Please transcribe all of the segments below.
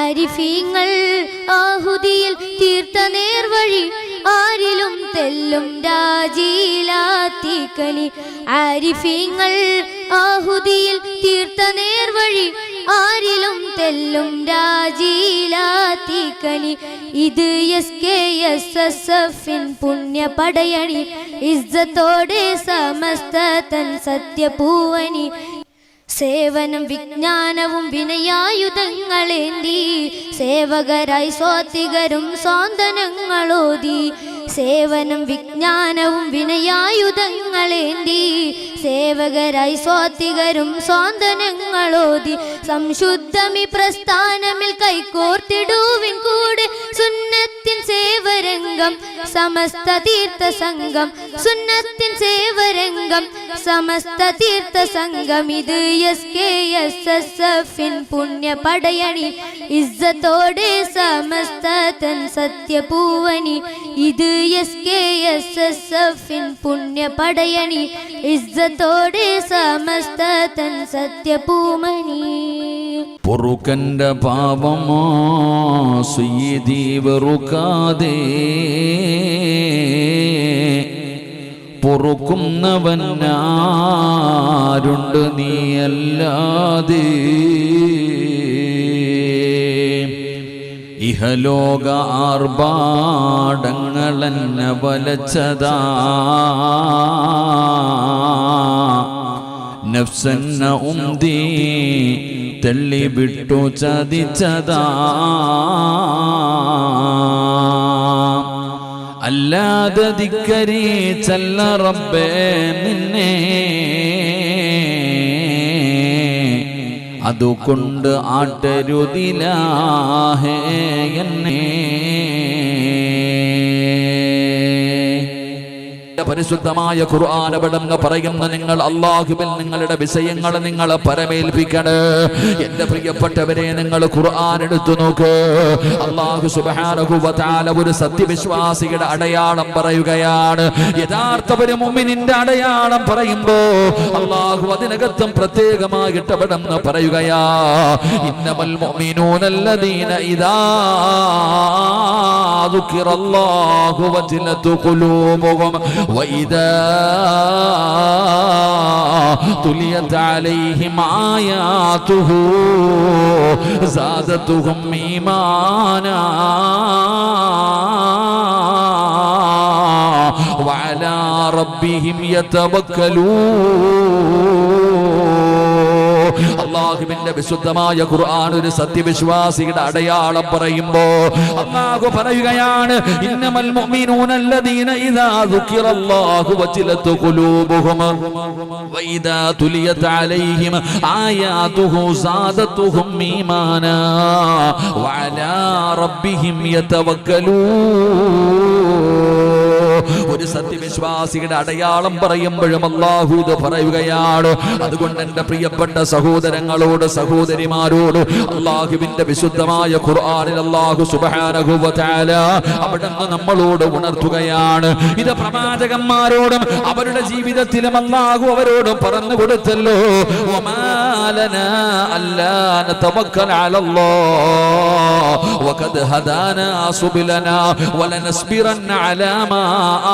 ആരിഫീങ്ങൾ ആഹുതിയിൽ തീർത്ത നേർവഴി ആരിലും തെല്ലും രാജീലാത്തിക്കനി. ആരിഫീങ്ങൾ ആഹുതിയിൽ തീർത്ത നേർവഴി ആരിലും തെല്ലും രാജീലാത്തിക്കനി. ഇത് SKSSF പുണ്യ പടയണി, ഇസ്സത്തോടെ സമസ്ത തൻ സത്യപൂവനി. സേവനം വിജ്ഞാനവും വിനയായുധങ്ങളേന്തി സേവകരായി സ്വാത്വികരും സ്വാന്തനങ്ങളോതി. സേവനം വിജ്ഞാനവും വിനയായുധങ്ങളേന്തി സേവകരായി സ്വാത്വികരും സ്വാന്തനങ്ങളോതി. സംശുദ്ധമി പ്രസ്ഥാനമിൽ കൈകോർത്തിടുവിൻ കൂടെ സുന്നത്തിൻ സേവരംഗം സമസ്ത തീർത്ഥ സംഘം. സുന്നത്തിൻ സേവരംഗം സമസ്ത തീർത്ഥ സംഘം. ഇത് SKSSF പുണ്യ പടയണി, ഇസ്സത്തോടെ സമസ്ത തൻ സത്യപൂവനി. ഇത് SKSSF പുണ്യ പടയണി, ഇസ്സത്തോടെ സമസ്ത തൻ സത്യപൂമണി. പൊറുക്കന്റെ പാപമോ സയ്യിദി വെറുക്കാതെ പൊറുക്കുന്നവനാരുണ്ട് നീയല്ലാതെ. ഇഹലോക ആർഭാടങ്ങളെന്നെ വലച്ചതാ, നഫ്സന്ന ഉന്തി തള്ളിവിട്ടു ചതിച്ചതാ. അല്ലാതെ ധിക്കരിച്ചല്ല റബ്ബേ നിന്നെ, അതുകൊണ്ട് ആട്ടരുതിലാഹേ എന്നെ. പരിശുദ്ധമായ ഖുർആൻ അവിടുന്ന് പറയുന്ന നിങ്ങൾ അല്ലാഹുവിൽ നിങ്ങളുടെ വിഷയങ്ങൾ നിങ്ങൾ പരമേൽപ്പിക്കണേ. എന്റെ പ്രിയപ്പെട്ടവരെ, നിങ്ങൾ ഖുർആൻ എടുത്തു നോക്ക്. അല്ലാഹു സുബ്ഹാനഹു വ തആല ഒരു സത്യവിശ്വാസിയുടെ അടയാളം പറയുകയാണ്. യഥാർത്ഥ ഒരു മുഅ്മിനിന്റെ അടയാളം പറയുമ്പോ അല്ലാഹു അതിനകത്തും പ്രത്യേകമായിട്ട് അവിടുന്ന് പറയുകയാ, ഇന്നമൽ മുഅ്മിനൂനല്ലദീന ഇദാ ദുകിറല്ലാഹു വജിലതു ഖുലൂബുഹും وإذا تليت عليهم آياته زادتهم إيمانا وعلى ربهم يتوكلون. അല്ലാഹുവിന്റെ വിശുദ്ധമായ ഖുർആൻ ഒരു സത്യവിശ്വാസിയുടെ അടയാളം പറയുമ്പോ അല്ലാഹു പറയുകയാണ്, ഇന്നമൽ മുഅ്മിനൂനല്ലദീന ഇദാ ദുകിറല്ലാഹു വജിലതു ഖുലൂബുഹും വഇദാ തുലിയത് അലൈഹിം ആയാതുഹു സാദതുഹും ഈമാനാ വഅലാ റബ്ബിഹിം യതവക്കലൂൻ. ഒരു സത്യവിശ്വാസിയുടെ അടയാളം പറയുമ്പോഴും അല്ലാഹു ഇത് പറയുകയാണ്. അതുകൊണ്ട് എന്റെ പ്രിയപ്പെട്ട സഹോദരങ്ങളോട് സഹോദരിമാരോട് അല്ലാഹുവിന്റെ വിശുദ്ധമായ ഖുർആനിൽ അല്ലാഹു സുബ്ഹാനഹു വ തആല അവിടുന്ന് നമ്മളോട് ഉണർത്തുകയാണ്. ഇത് പ്രവാചകന്മാരോടും അവരുടെ ജീവിതത്തിലും അല്ലാഹു അവരോട് പറഞ്ഞു കൊടുത്തല്ലോ. വമാലനാ അല്ലാ നതവക്കൽ അലല്ലാഹ് വഖദ് ഹദാനാ സുബിലനാ വലനസ്ബിറന്ന അലാ മാ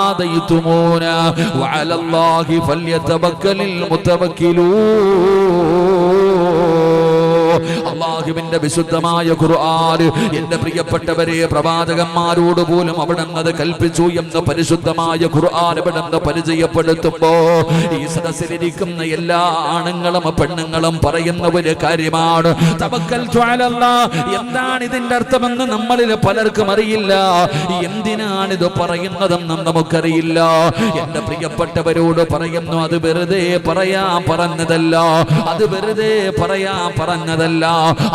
ആദൈതുമൂനാ വഅലല്ലാഹി ഫല്യതവക്കലിൽ മുതവക്കിലൂൻ. അല്ലാഹുവിന്റെ വിശുദ്ധമായ ഖുർആൻ എന്റെ പ്രിയപ്പെട്ടവരെ, പ്രവാചകന്മാരോട് പോലും അവിടുന്ന് അത് കൽപ്പിച്ചു എന്ന് പരിശുദ്ധമായ ഖുർആൻ അവിടുന്ന് പരിചയപ്പെടുത്തുമ്പോ ഈ സദസ്സിലിരിക്കുന്ന എല്ലാ ആണുങ്ങളും പെണ്ണുങ്ങളും പറയുന്ന ഒരു കാര്യമാണ് തവക്കൽതു അലല്ലാഹ്. എന്താണ് ഇതിന്റെ അർത്ഥമെന്ന് നമ്മളിൽ പലർക്കും അറിയില്ല. എന്തിനാണിത് പറയുന്നതെന്നും നമുക്കറിയില്ല. എന്റെ പ്രിയപ്പെട്ടവരോട് പറയുന്നു, അത് വെറുതെ പറയാൻ പറഞ്ഞതല്ല, അത് വെറുതെ പറയാൻ പറഞ്ഞതല്ല.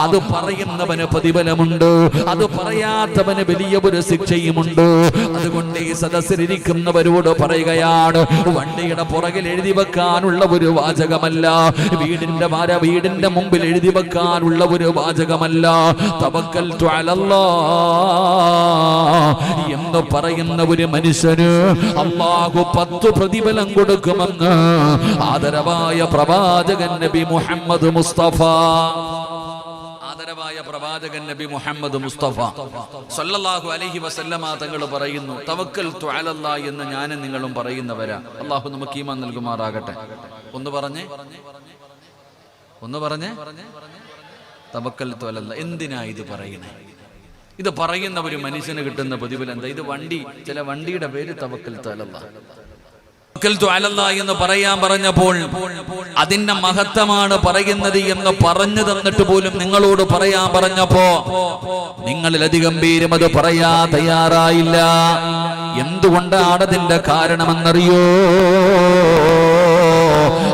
അത് പറയുന്നവന് പ്രതിഫലമുണ്ട്, അത് പറയാത്തവന് വലിയ ഒരു ശിക്ഷയുമുണ്ട്. അതുകൊണ്ട് ഈ സദസ്സിലിരിക്കുന്നവരോട് പറയുകയാണ്, വണ്ടിയുടെ പുറകിൽ എഴുതി വെക്കാനുള്ള ഒരു വാചകമല്ല, വീടിന്റെ മുമ്പിൽ എഴുതി വെക്കാനുള്ള ഒരു വാചകമല്ല. തവക്കൽതു അലല്ലാഹ് എന്ന് പറയുന്ന ഒരു മനുഷ്യന് അല്ലാഹു 10 പ്രതിഫലം കൊടുക്കുമെന്ന് ആദരവായ പ്രവാചകൻ നബി മുഹമ്മദ് മുസ്തഫ. ആദരവായ പ്രവാചകൻ പ്രവാചകൻ നബി മുഹമ്മദ് മുസ്തഫ സല്ലല്ലാഹു അലൈഹി വസല്ലമ തങ്ങൾ പറയുന്നു, തവക്കൽതു അലല്ലാഹ് എന്ന് ഞാനും നിങ്ങളും പറയുന്നവരാ. അള്ളാഹു നമുക്ക് ഈമാൻ നൽകുമാറാകട്ടെ. ഒന്ന് പറഞ്ഞേ തവക്കൽതു അലല്ലാഹ്. എന്തിനാ ഇത് പറയണേ? ഇത് പറയുന്ന ഒരു മനുഷ്യന് കിട്ടുന്ന പ്രതിഫലം എന്താ? ഇത് ചില വണ്ടിയുടെ പേര് തവക്കൽതു അലല്ലാഹ്. തവക്കൽതു അലല്ലാഹ് എന്ന് പറയാൻ പറഞ്ഞപ്പോൾ അതിന്റെ മഹത്വമാണ് പറയുന്നത് എന്ന് പറഞ്ഞു തന്നിട്ട് പോലും നിങ്ങളോട് പറയാൻ പറഞ്ഞപ്പോ നിങ്ങളിലധികം പേരും അത് പറയാ തയ്യാറായില്ല. എന്തുകൊണ്ടാണ് അതിന്റെ കാരണമെന്നറിയോ?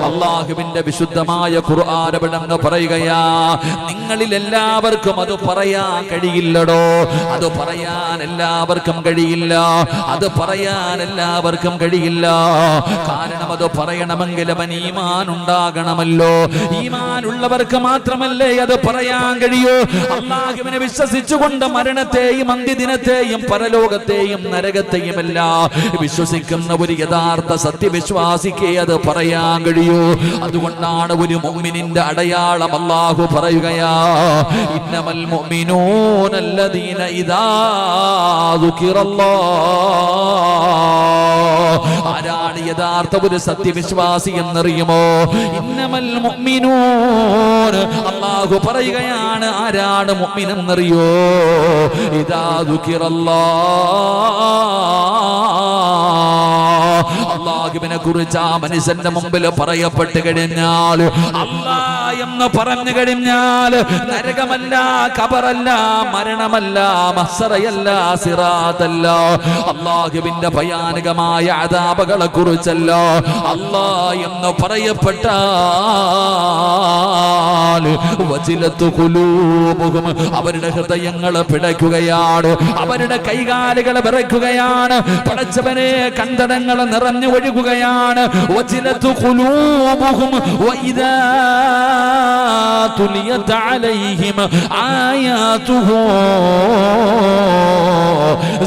അള്ളാഹുവിന്റെ വിശുദ്ധമായ ഖുർആൻ എന്ന് പറയുകയാ, നിങ്ങളിൽ എല്ലാവർക്കും അത് പറയാൻ കഴിയില്ലടോ. അത് പറയാൻ എല്ലാവർക്കും കഴിയില്ല. കാരണം അത് പറയണമെങ്കിൽ അവൻ ഈമാൻ ഉണ്ടാകണമല്ലോ. ഈമാനുള്ളവർക്ക് മാത്രമല്ലേ അത് പറയാൻ കഴിയൂ. അള്ളാഹുവിനെ വിശ്വസിച്ചുകൊണ്ട് മരണത്തെയും അന്ത്യദിനത്തെയും പരലോകത്തെയും നരകത്തെയും എല്ലാം വിശ്വസിക്കുന്ന ഒരു യഥാർത്ഥ സത്യവിശ്വാസിക്ക് അത് പറയാൻ കഴിയൂ. അതുകൊണ്ടാണ് ഒരു മുഅ്മിനിന്റെ അടയാളം അല്ലാഹു പറയുകയാ, ഇന്നമൽ മുഅ്മിനൂന അല്ലദീന ഇദാ ദുകിറല്ലാഹ്. ആരാണ് യഥാർത്ഥ ഒരു സത്യവിശ്വാസി എന്നറിയുമോ? ഇന്നമൽ മുഅ്മിനൂൻ, അല്ലാഹു പറയുകയാണ് ആരാണ് മുഅ്മിൻ എന്നറിയോ? ഇദാ ദുകിറല്ലാഹ്. അല്ലാഹുവിനെ കുറിച്ച് ആ മനുഷ്യന്റെ മുമ്പിൽ പറയപ്പെട്ട് കഴിഞ്ഞാൽ, അല്ലാഹ് എന്ന് പറഞ്ഞു കഴിഞ്ഞാൽ നരകമല്ല, ഖബറല്ല, മരണമല്ല, മഹ്ശറയല്ല, സിറാത്തല്ല, അല്ലാഹുവിന്റെ ഭയാനകമായ അദാബുകളെ കുറിച്ചല്ല. അല്ലാഹ് എന്ന് പറയപ്പെട്ടാൽ വജിലത്തു ഖുലൂബുഹും, അവരുടെ ഹൃദയങ്ങൾ പിടയ്ക്കുകയാണ്, അവരുടെ കൈകാലുകൾ വിറയ്ക്കുകയാണ്, പടച്ചവനെ കണ്ടടങ്ങൾ നിറഞ്ഞു ഒഴുകുകയാണ്. വജിലത്തു ഖുലൂബുഹും വഇദാ തുലിയത് അലൈഹിം ആയാതുഹു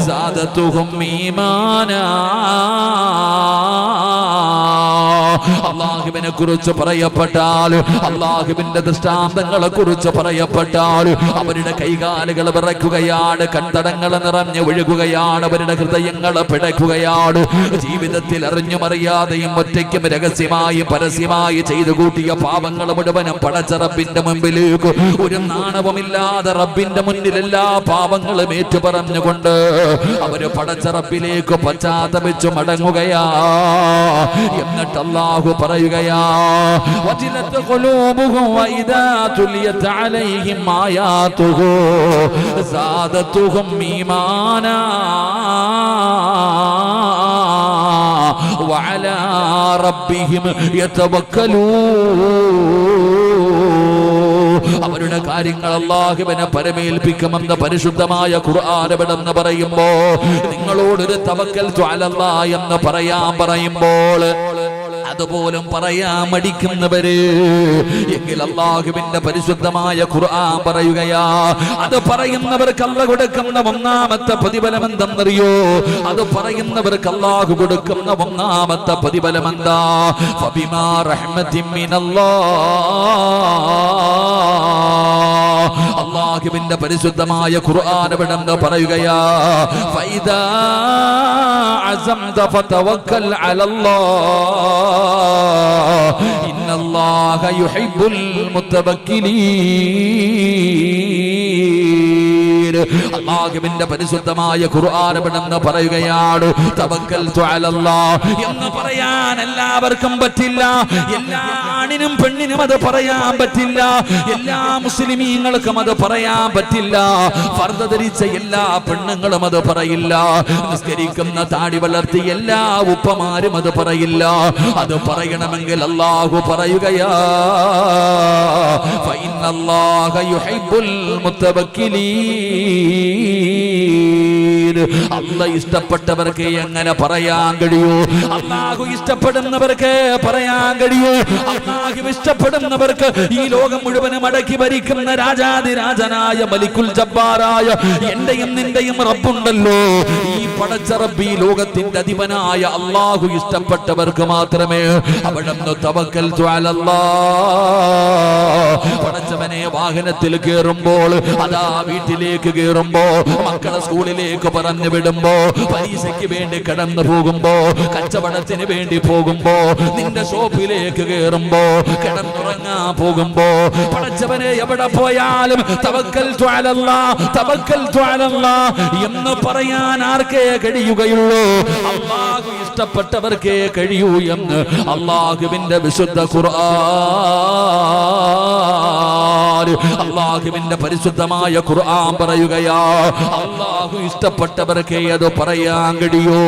സാദതുഹും ഈമാനാ. അല്ലാഹുവിനെ കുറിച്ച് പറയപ്പെട്ടാൽ, അല്ലാഹുവിന്റെ ദൃഷ്ടാന്തങ്ങളെ കുറിച്ച് പറയപ്പെട്ടാൽ അവരുടെ കൈകാലുകൾ വിറയ്ക്കുകയാണ്, കണ്ടടങ്ങൾ നിറഞ്ഞു ഒഴുകുകയാണ്, അവരുടെ ഹൃദയങ്ങൾ പിടയ്ക്കുകയാണ്. ജീവിതത്തിൽ അറിഞ്ഞും അറിയാതെയും ഒറ്റയ്ക്കും രഹസ്യമായി പരസ്യമായി ചെയ്തു കൂട്ടിയ പാപങ്ങൾ മുഴുവനും പടച്ച റബ്ബിന്റെ മുമ്പിലേക്ക് ഒരു നാണവുമില്ലാതെ റബ്ബിന്റെ മുന്നിൽ എല്ലാ പാപങ്ങളും ഏറ്റുപറഞ്ഞുകൊണ്ട് അവര് പടച്ച റബ്ബിലേക്ക് പശ്ചാത്തപിച്ചു മടങ്ങുകയാ. എന്നിട്ട് അല്ലാഹു പറയുകയാ, വജിലത് ഖുലൂബുഹും വഇദാ തുലിയത് അലൈഹിം ആയാതുഹു സാദതുഹും ഈമാനാ വഅലാ റബ്ബിഹിം യതവക്കലൂൻ. അവരുടെ കാര്യങ്ങൾ അല്ലാഹുവിനെ പരമേൽപ്പിക്കുമെന്ന് പരിശുദ്ധമായ ഖുർആൻ എന്ന് പറയുമ്പോ, നിങ്ങളോടൊരു തവക്കൽതു അലല്ലാഹ് എന്ന് പറയാൻ പറയുമ്പോൾ അതുപോലും പറയാൻ മടിക്കുന്നവര് എങ്കിൽ അല്ലാഹുവിന്റെ പരിശുദ്ധമായ ഖുർആൻ പറയുകയാ, അത് പറയുന്നവർക്ക് അല്ലാഹു കൊടുക്കുന്ന ഒന്നാമത്തെ പ്രതിഫലം എന്തെന്നറിയോ? അത് പറയുന്നവർക്ക് അല്ലാഹു കൊടുക്കുന്ന ഒന്നാമത്തെ പ്രതിഫലം എന്താ? ഫബിമാ റഹ്മത്തിൻ മിനല്ലാഹ്. അല്ലാഹുവിന്റെ പരിശുദ്ധമായ ഖുർആൻ എന്ന് പറയുകയാ, ഫൈദാ അസംത ഫതവക്കൽ അലല്ലാഹ് ഇന്നല്ലാഹ യുഹിബ്ബുൽ മുതവക്കിലീൻ. അല്ലാഹുവിന്റെ പരിശുദ്ധമായ ഖുർആൻ എന്ന് പറയുകയാണ്, തവക്കൽതു അലല്ലാഹ് എന്ന് പറയാൻ എല്ലാവർക്കും പറ്റില്ല. എല്ലാ ആണിനും പെണ്ണിനും അത് പറയാൻ പറ്റില്ല. എല്ലാ മുസ്ലിമീങ്ങൾക്കും അത് പറയാൻ പറ്റില്ല. ഫർദ് ധരിച്ച എല്ലാ പെണ്ണുങ്ങളും അത് പറയില്ല. നിസ്കരിക്കുന്ന താടി വളർത്തി എല്ലാ ഉപ്പമാരും അത് പറയില്ല. അത് പറയണമെങ്കിൽ അല്ലാഹു പറയുകയാ, ഫഇന്നല്ലാഹ യുഹിബ്ബുൽ മുതവക്കിലീൻ. അല്ലാഹു ഇഷ്ടപ്പെട്ടവർക്ക് എങ്ങനെ പറയാൻ കഴിയൂ? അല്ലാഹു ഇഷ്ടപ്പെടുന്നവർക്ക് പറയാൻ കഴിയൂ. അല്ലാഹു ഇഷ്ടപ്പെടുന്നവർക്ക് ഈ ലോകം മുഴുവനും അടക്കി ഭരിക്കുന്ന രാജാതിരാജനായ മലിക്കുൽ ജബ്ബാറായ എന്റെയും നിന്റെയും റബ്ബുണ്ടല്ലോ. ഈ പടച്ച റബ്ബ്, ഈ ലോകത്തിന്റെ അധിപനായ അല്ലാഹു ഇഷ്ടപ്പെട്ടവർക്ക് മാത്രമേ അവിടുന്ന് തവക്കൽതു അലല്ലാഹ്. പടച്ചവനെ വാഹനത്തിൽ കയറുമ്പോൾ, അതാ വീട്ടിലേക്ക് കയറുമ്പോ, മക്കളെ സ്കൂളിലേക്ക് പറഞ്ഞു വിടുമ്പോ, പരീക്ഷയ്ക്ക് വേണ്ടി കടന്നു പോകുമ്പോ, കച്ചവടത്തിന് വേണ്ടി പോകുമ്പോ, നിന്റെ ഷോപ്പിലേക്ക് കയറുമ്പോ, കിടന്നുറങ്ങാൻ പോകുമ്പോ, പടച്ചവനെ എവിടെ പോയാലും തവക്കൽതു അലല്ലാഹ്, തവക്കൽതു അലല്ലാഹ് എന്ന് പറയാൻ ആർക്കേ കഴിയുകയുള്ളൂ? അല്ലാഹു ഇഷ്ടപ്പെട്ടവർക്കേ കഴിയൂ എന്ന് അല്ലാഹുവിന്റെ വിശുദ്ധ ഖുർആൻ, അല്ലാഹുവിന്റെ പരിശുദ്ധമായ ഖുർആൻ പറയുകയാ, അല്ലാഹു ഇഷ്ടപ്പെട്ടവർക്കേ അത് പറയാൻ കഴിയൂ.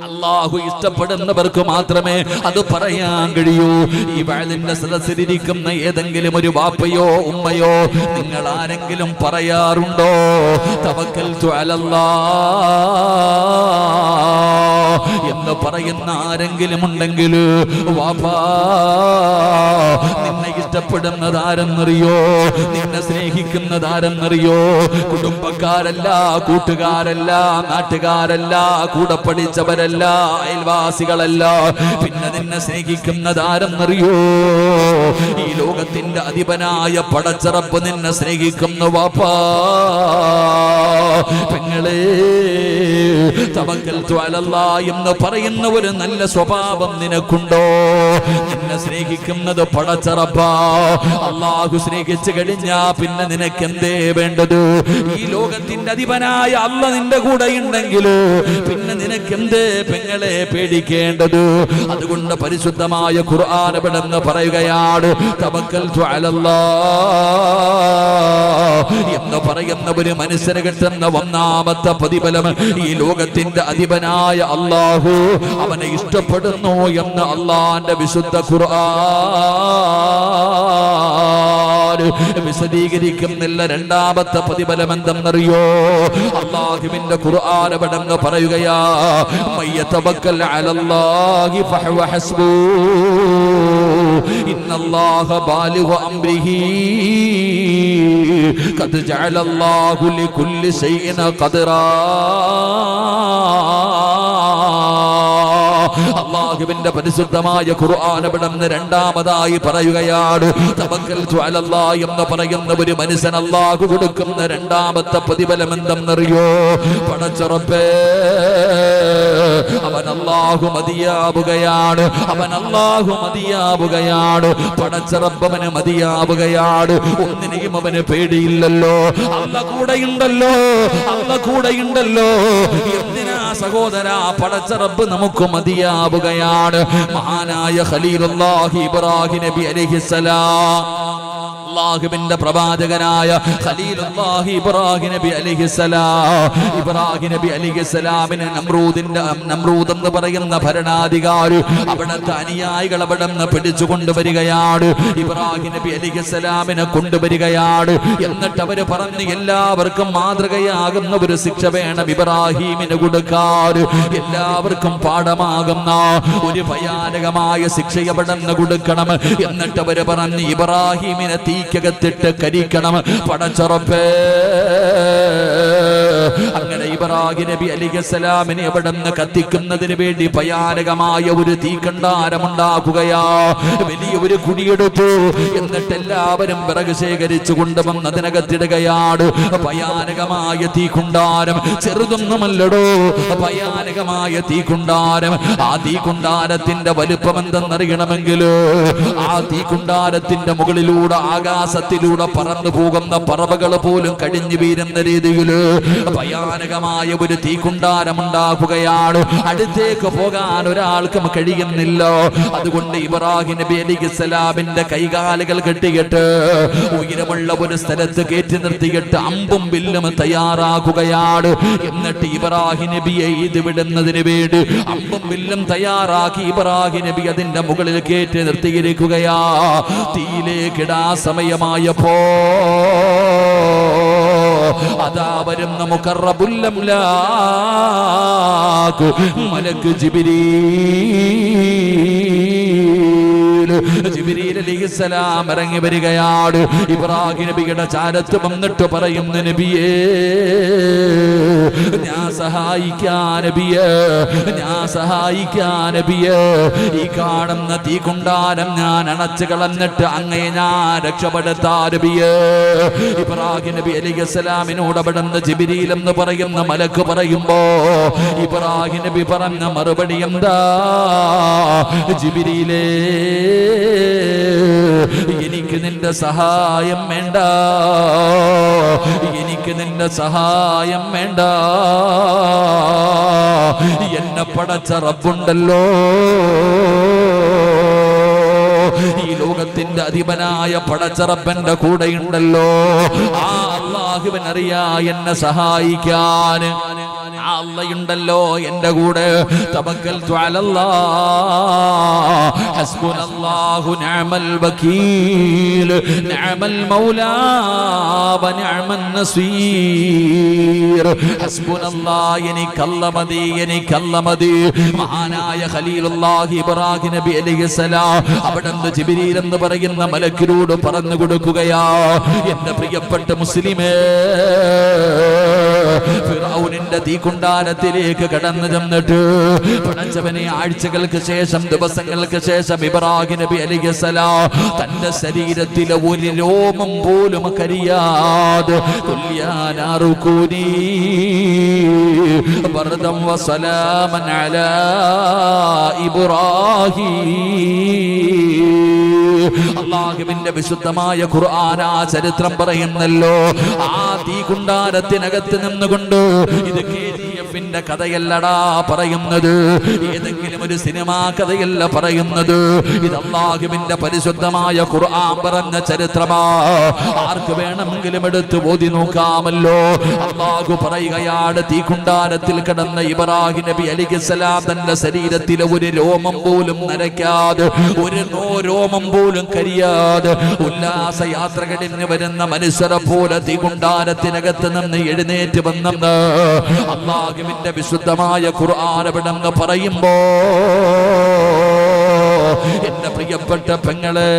അല്ലാഹു ഇഷ്ടപ്പെടുന്നവർക്ക് മാത്രമേ അത് പറയാൻ കഴിയൂ. ഈ വഅലിന്റെ സദസ്സിലിരിക്കുന്ന ഏതെങ്കിലും ഒരു ബാപ്പയോ ഉമ്മയോ നിങ്ങൾ ആരെങ്കിലും പറയാറുണ്ടോ തവക്കൽതു അലല്ലാഹ് എന്ന് പറയുന്ന ആരെങ്കിലും ഉണ്ടെങ്കിൽ, വാപ്പാ, നിന്നെ ഇഷ്ടപ്പെടുന്നതാരെന്നറിയോ? നിന്നെ സ്നേഹിക്കുന്നതാരെന്നറിയോ? കുടുംബക്കാരല്ല, കൂട്ടുകാരല്ല, നാട്ടുകാരല്ല, കൂടെ പഠിച്ചവരല്ല, അയൽവാസികളല്ല, പിന്നെ നിന്നെ സ്നേഹിക്കുന്നതാരെന്നറിയോ? ഈ ലോകത്തിന്റെ അധിപനായ പടച്ച റബ്ബ് നിന്നെ സ്നേഹിക്കുന്ന വാപ്പാ, പെങ്ങളെ, തവക്കൽതു അലല്ലാഹ് എന്ന് പറയുന്ന ഒരു നല്ല സ്വഭാവം നിനക്കുണ്ടോ? നിന്നെ സ്നേഹിക്കുന്നത് പടച്ച റബ്ബാ. അല്ലാഹു സ്നേഹിച്ചു കഴിഞ്ഞാ പിന്നെ നിനക്ക് എന്തേ വേണ്ടത്? ഈ ലോകത്തിന്റെ അധിപനായ അല്ലാഹ് നിന്റെ കൂടെ ഉണ്ടെങ്കിൽ പിന്നെ നിനക്ക് എന്തേ പെങ്ങളെ പേടിക്കേണ്ടത്? അതുകൊണ്ട് പരിശുദ്ധമായ ഖുർആൻ ഇവിടെന്ന് പറയുകയാണ്, തവക്കൽതു അലല്ലാഹ് എന്ന് പറയുന്ന ഒരു മനുഷ്യന് കിട്ടുന്ന ഒന്നാമത്തെ പ്രതിഫലം, ഈ ലോകത്തിന്റെ അധിപനായ അല്ലാഹു അവനെ ഇഷ്ടപ്പെടുന്നു എന്ന് അല്ലാഹുവിന്റെ വിശുദ്ധ ഖുർആൻ വിശദീകരിക്കുന്നില്ല. രണ്ടാമത്തെ പ്രതിഫലം എന്തെന്നറിയോ? അല്ലാഹുവിന്റെ ഖുർആൻ ഇവിടെന്ന് പറയുകയാ, മയ്യതവക്കൽ അലല്ലാഹി ഫഹുവ ഹസ്ബു ഇന്നല്ലാഹ ബാലിഗു അംരിഹി ഖദ് ജഅലല്ലാഹു ലികുല്ലി ശൈഇൻ ഖദറാ. അല്ലാഹുവിന്റെ പരിശുദ്ധമായ ഖുർആൻ ഇവിടുന്ന് രണ്ടാമതായി പറയുകയാണ്, തവക്കൽതു അലല്ലാഹ് എന്ന് പറയുന്ന ഒരു മനുഷ്യൻ അല്ലാഹു കൊടുക്കുന്ന രണ്ടാമത്തെ പ്രതിഫലം എന്തെന്നറിയോ? പടച്ച റബ്ബേ, അവൻ അല്ലാഹു മതിയാവുകയാണ്, അവൻ അല്ലാഹു മതിയാവുകയാണ്, പടച്ച റബ്ബ് അവന് മതിയാവുകയാണ്. ഒന്നിനെയും അവന് പേടിയില്ലല്ലോ, അല്ലാഹ് കൂടെയുണ്ടല്ലോ, അല്ലാഹ് കൂടെയുണ്ടല്ലോ. എന്തിനാ സഹോദരാ പടച്ച റബ്ബ് നമുക്ക് മതിയാവുകയാണ്? മഹാനായ ഖലീലുല്ലാഹി ഇബ്രാഹിം നബി അലൈഹിസ്സലാം, അല്ലാഹുവിന്റെ പ്രവാചകനായ ഖലീലുല്ലാഹി ഇബ്രാഹിം നബി അലൈഹിസ്സലാം, ഇബ്രാഹിം നബി അലൈഹിസ്സലാമിനെ നമ്രൂദ് എന്ന് പറയുന്ന ഭരണാധികാരി അവിടുത്തെ അനുയായികൾ അവിടെ നിന്ന് പിടിച്ചു കൊണ്ടുവരികയാണ്. ഇബ്രാഹിം നബി അലൈഹിസ്സലാമിനെ കൊണ്ടുവരികയാണ്. എന്നിട്ട് അവര് പറഞ്ഞ്, എല്ലാവർക്കും മാതൃകയാകുന്ന ഒരു ശിക്ഷ വേണം ഇബ്രാഹിമിന് കൊടുക്കാൻ, എല്ലാവർക്കും പാഠമാകുന്ന ഒരു ഭയാനകമായ ശിക്ഷ അവിടെ നിന്ന് കൊടുക്കണം. എന്നിട്ട് അവര് പറഞ്ഞ്, ഇബ്രാഹിമിനെ തീക്കകത്തിട്ട് കരിക്കണം. പടച്ച റബ്ബേ, അങ്ങനെ ഇബ്രാഹിം നബി അലൈഹിസ്സലാമിനെ അവിടെ നിന്ന് കത്തിക്കുന്നതിന് വേണ്ടി ഭയാനകമായ ഒരു തീക്കണ്ടാരമുണ്ടാക്കുകയാ. വലിയ ഒരു കുടിയെടുത്തു. എന്നിട്ട് എല്ലാവരും വിറക് ശേഖരിച്ചു കൊണ്ടുവന്ന് അതിനകത്തിടുകയാണ്. ഭയാനകമായ തീക്കുണ്ടാരം, ചെറുതൊന്നുമല്ലടോ, ഭയാനകമായ തീക്കുണ്ടാരം. ആ തീക്കുണ്ടാരത്തിന്റെ വലുപ്പം എന്തെന്നറിയണമെങ്കിൽ, ആ തീക്കുണ്ടാരത്തിന്റെ മുകളിലൂടെ ആകാശത്തിലൂടെ പറന്നു പോകുന്ന പറവകൾ പോലും കടിഞ്ഞു വീരുന്ന രീതിയിൽ ഭയാനകമായ ഒരു തീക്കുണ്ടാരമുണ്ടാക്കുകയാണ്. അടുത്തേക്ക് പോകാൻ ഒരാൾക്കും കഴിയുന്നില്ല. അതുകൊണ്ട് ഇബ്രാഹിം നബി അലൈഹിസ്സലാമിന്റെ കൈകാലുകൾ കെട്ടിയിട്ട് ഉയരമുള്ള ഒരു സ്ഥലത്ത് കയറ്റി നിർത്തിയിട്ട് അമ്പും വില്ലും തയ്യാറാക്കുകയാണ്. എന്നിട്ട് ഇബ്രാഹിം നബിയെ ഇത് വിടുന്നതിന് വേണ്ടി അമ്പും വില്ലും തയ്യാറാക്കി ഇബ്രാഹിം നബി അതിന്റെ മുകളിൽ കയറ്റി നിർത്തിയിരിക്കുകയാ. തീയിലേക്കിടാ സമയമായപ്പോ അതാ വരുന്ന മുഖറബുൽ അംലാഖ് മലക്ക് ജിബ്രീൽ അലൈഹിസ്സലാം ഇറങ്ങി വരികയാണ്. ഇബ്രാഹിം നബിയുടെ ചാരത്ത് വന്നിട്ട് പറയുന്ന നബിയേ, ഞാൻ സഹായിക്കാൻ നബിയേ, ഞാൻ സഹായിക്കാൻ നബിയേ. ഈ കാണുന്ന തീക്കുണ്ടാരം ഞാൻ അണച്ചു കളഞ്ഞിട്ട് അങ്ങയെ ഞാൻ രക്ഷപ്പെടുത്താ നബിയേ. ഇബ്രാഹിം നബി അലൈഹിസ്സലാമിനോട് അവിടുന്ന് ജിബ്രീൽ എന്ന് പറയുന്ന മലക്ക് പറയുമ്പോ ഇബ്രാഹിം നബി പറഞ്ഞ മറുപടി എന്താ? ജിബ്രീലേ, എനിക്ക് നിന്റെ സഹായം വേണ്ട, എനിക്ക് നിന്റെ സഹായം വേണ്ട. എന്നെ പടച്ച റബ്ബുണ്ടല്ലോ, ഈ ലോകത്തിന്റെ അധിപനായ പടച്ച റബ്ബന്റെ കൂടെയുണ്ടല്ലോ. ആ അല്ലാഹുവിനറിയാ എന്നെ സഹായിക്കാൻ. അള്ളയുണ്ടല്ലോ എന്റെ കൂടെ. തവക്കൽതു അലല്ലാഹ് ഹസ്ബുനല്ലാഹു നിഅമൽ വകീൽ നിഅമൽ മൗലാ വ നിഅമൻ നസീർ. ഹസ്ബുനല്ലാഹ്, എനിക്കല്ല മതി, എനിക്കല്ല മതി. മഹാനായ ഖലീലുല്ലാഹി ഇബ്രാഹിം നബി അലൈഹിസ്സലാം അവിടുന്ന് ജിബ്രീൽ എന്ന് പറയുന്ന മലക്കിനോട് പറഞ്ഞു കൊടുക്കുകയാ, എന്റെ പ്രിയപ്പെട്ട മുസ്ലിമേ, ഫിറഔനിന്റെ തീക്കുണ്ടാരത്തിലേക്ക് കടന്നു ചെന്നിട്ട് പടച്ചവനെ ആഴ്ചകൾക്ക് ശേഷം, ദിവസങ്ങൾക്ക് ശേഷം ഇബ്രാഹിം നബി അലൈഹിസ്സലാം തന്റെ ശരീരത്തിലെ ഒരു രോമം പോലും കരിയാതെ തുല്യാനാറുകൂനി ബർദം വസലാമൻ അലാ ഇബ്രാഹിം. അല്ലാഹുവിന്റെ വിശുദ്ധമായ ഖുർആൻ ആ ചരിത്രം പറയുന്നല്ലോ. ആ തീകുണ്ടാരത്തിനകത്ത് നിന്നുകൊണ്ട് ഇത് KGF-ന്റെ കഥയല്ലടാ പറയുന്നത്, ഏതെങ്കിലും ഒരു സിനിമാ കഥയല്ല പറയുന്നത്. ഇത് അല്ലാഹുവിന്റെ പരിശുദ്ധമായ ഖുർആൻ പറഞ്ഞ ചരിത്രമാ. ആർക്ക് വേണമെങ്കിലും എടുത്ത് ഓതി നോക്കാമല്ലോ. അല്ലാഹു പറയുകയാണ്, തീകുണ്ടാരത്തിൽ കിടന്ന ഇബ്രാഹിം നബി അലൈഹിസ്സലാം തന്റെ ശരീരത്തിലെ ഒരു രോമം പോലും നരയ്ക്കാതെ, ഒരു രോമം പോലും കരിയാതെ ഉല്ലാസ യാത്രകളിന് വരുന്ന മനുഷ്യരെ പോലെ തീകുണ്ടാരത്തിനകത്ത് നിന്ന് എഴുന്നേറ്റ് വന്നെന്ന് അല്ലാഹുവിന്റെ വിശുദ്ധമായ ഖുർആൻ അവിടെന്ന് പറയുമ്പോ, എന്റെ പ്രിയപ്പെട്ട പെങ്ങളെ,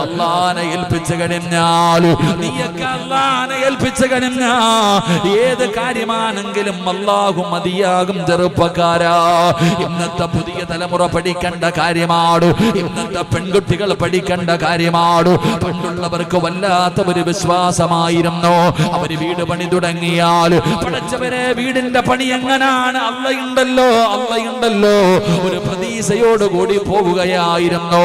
അല്ലാഹനെ ഏൽപ്പിച്ചു കഴിഞ്ഞാൽ, നീയൊക്കെ അല്ലാഹനെ ഏൽപ്പിച്ചു കഴിഞ്ഞാൽ ഏത് കാര്യമാണെങ്കിലും അല്ലാഹു മതിയാകും. ചെറുപ്പക്കാരാ, ഇന്നത്തെ പുതിയ തലമുറ പഠിക്കേണ്ട കാര്യമാണ്, ഇന്നത്തെ പെൺകുട്ടികൾ പഠിക്കേണ്ട കാര്യമാണ്. പണ്ടുള്ളവർക്ക് വല്ലാത്ത ഒരു വിശ്വാസമായിരുന്നു. അവര് വീട് പണി തുടങ്ങിയാൽ പഠിച്ചവരെ വീടിന്റെ പണി എങ്ങനാണ്, അള്ളയുണ്ടല്ലോ, അള്ളയുണ്ടല്ലോ ഒരു പ്രതീക്ഷയോടുകൂടി പോവുകയായിരുന്നു.